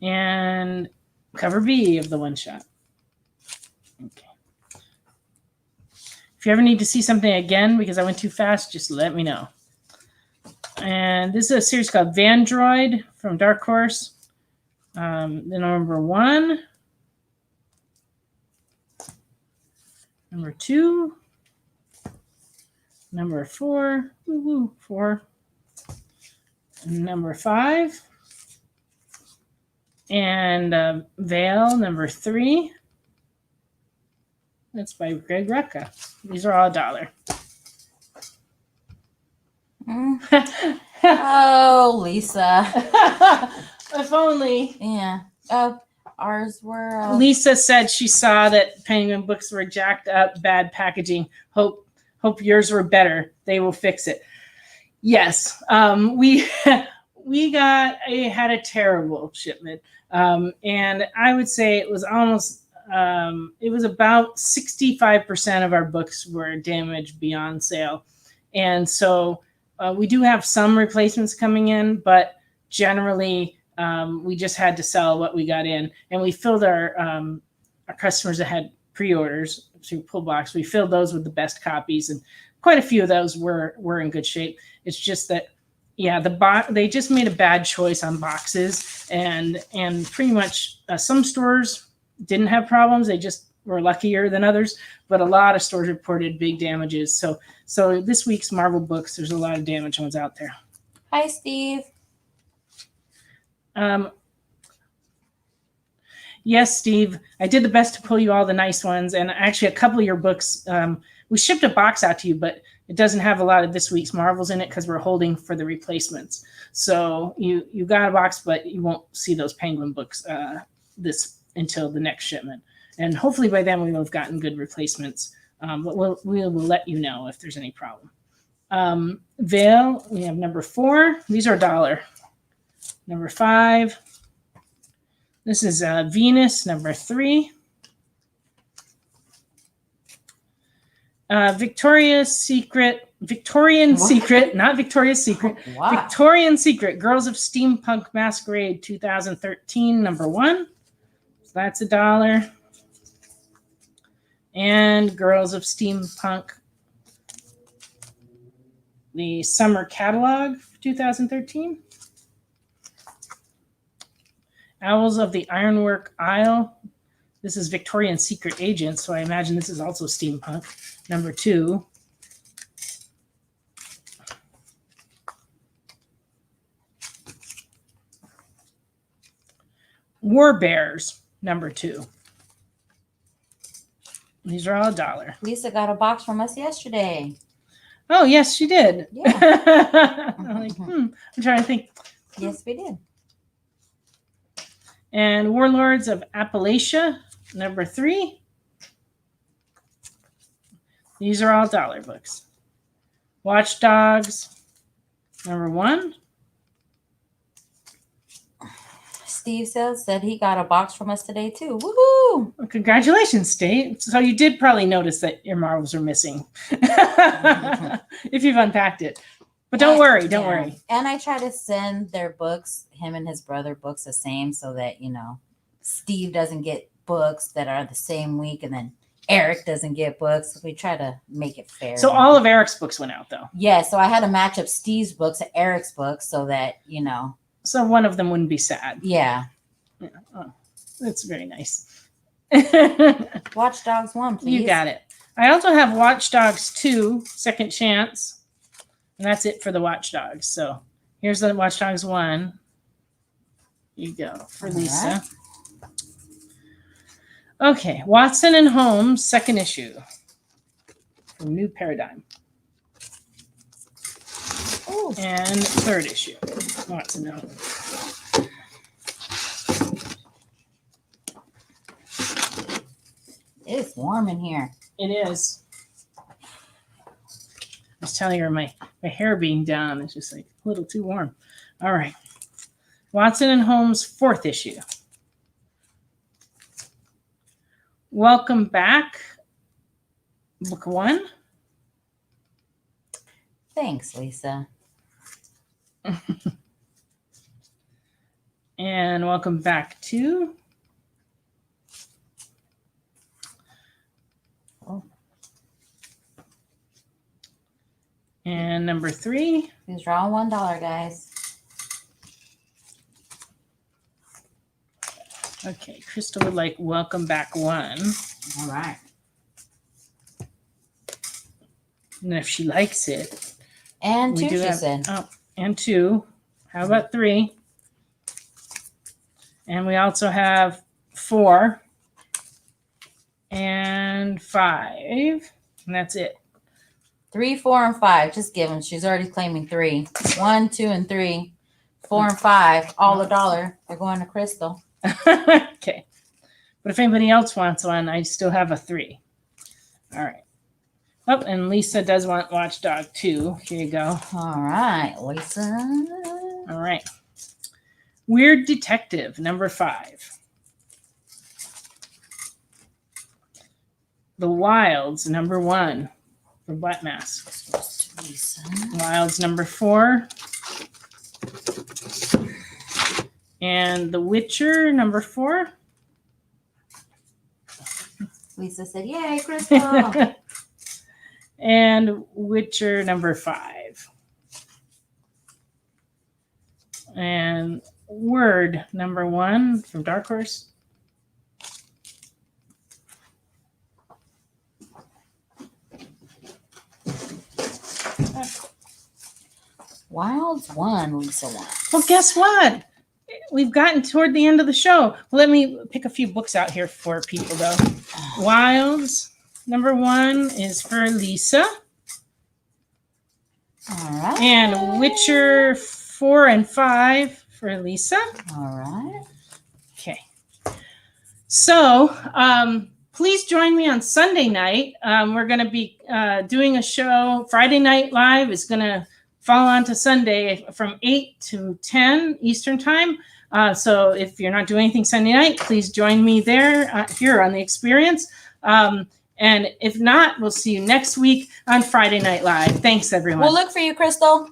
And cover B of the 1 shot. Okay. If you ever need to see something again because I went too fast, just let me know. And this is a series called Vandroid from Darkhorse. The number 1. Number 2. Number 4. 4. And number 5. And Veil, number 3. That's by Greg Rucka. These are all $1. Oh, Lisa. If only. Yeah. Oh, ours were. Lisa said she saw that Penguin books were jacked up, bad packaging. Hope yours were better. They will fix it. Yes. We had a terrible shipment. And I would say it was almost it was about 65% of our books were damaged beyond sale. And so we do have some replacements coming in, but generally we just had to sell what we got in. And we filled our customers that had pre-orders through Pull Box. We filled those with the best copies, and quite a few of those were in good shape. It's just that, yeah, they just made a bad choice on boxes, and pretty much some stores didn't have problems. They just were luckier than others, but a lot of stores reported big damages. So this week's Marvel books, there's a lot of damaged ones out there. Hi, Steve. Yes, Steve. I did the best to pull you all the nice ones, and actually, a couple of your books. We shipped a box out to you, but it doesn't have a lot of this week's Marvels in it because we're holding for the replacements. So you got a box, but you won't see those Penguin books until the next shipment. And hopefully by then we will have gotten good replacements. But we'll let you know if there's any problem. Veil, we have number 4. These are $1. Number 5. This is Venus, number 3. Victorian Secret, not Victoria's Secret. Wow. Victorian Secret, Girls of Steampunk Masquerade 2013, number 1. So that's $1. And Girls of Steampunk, the Summer Catalog 2013. Owls of the Ironwork Isle. This is Victorian Secret Agent, so I imagine this is also steampunk. Number 2. War Bears, number 2. These are all $1. Lisa got a box from us yesterday. Oh, yes, she did. Yeah. I'm trying to think. Yes, we did. And Warlords of Appalachia, number 3. These are all $1 books. Watchdogs, number 1. Steve said he got a box from us today too. Woohoo! Well, congratulations, State. So you did probably notice that your Marvels are missing if you've unpacked it. But don't worry. And I try to send their books, him and his brother books the same so that, Steve doesn't get books that are the same week and then Eric doesn't get books. We try to make it fair. So all of Eric's books went out, though. Yeah, so I had to match up Steve's books to Eric's books so that, So one of them wouldn't be sad. Yeah. Oh, that's very nice. Watch Dogs 1, please. You got it. I also have Watch Dogs 2, Second Chance. And that's it for the Watch Dogs. So here's the Watch Dogs 1. Here you go for Lisa. Right. Okay, Watson and Holmes, 2nd issue from New Paradigm. Ooh. And 3rd issue, Watson and Holmes. It's warm in here. It is. I was telling her my hair being down is just like a little too warm. All right. Watson and Holmes, 4th issue. Welcome Back, book 1. Thanks, Lisa. And Welcome Back 2. Oh. And number 3. These are all $1, guys. Okay, Crystal would like Welcome Back 1. All right. And if she likes it. And we 2, do she have, said. Oh, and 2. How about 3? And we also have 4 and 5. And that's it. 3, 4, and 5. Just give them. She's already claiming 3. 1, 2, and 3. 4 and 5. All $1. They're going to Crystal. Okay. But if anybody else wants one, I still have a 3. All right. Oh, and Lisa does want Watchdog 2. Here you go. All right, Lisa. All right. Weird Detective, number 5. The Wilds, number 1 for Black Mask. Lisa. Wilds, number 4. And The Witcher, number 4. Lisa said, yay, Crystal. And Witcher, number 5. And Word, number 1 from Darkhorse. Wilds 1, Lisa 1. Well, guess what? we've gotten toward the end of the show. Let me pick a few books out here for people, though. Wilds, number 1 is for Lisa. All right. And Witcher 4 and 5 for Lisa. All right. Okay. So, please join me on Sunday night. We're going to be doing a show. Friday Night Live is going to fall on to Sunday from 8 to 10 Eastern Time. So if you're not doing anything Sunday night, please join me there here on The Experience. And if not, we'll see you next week on Friday Night Live. Thanks, everyone. We'll look for you, Crystal.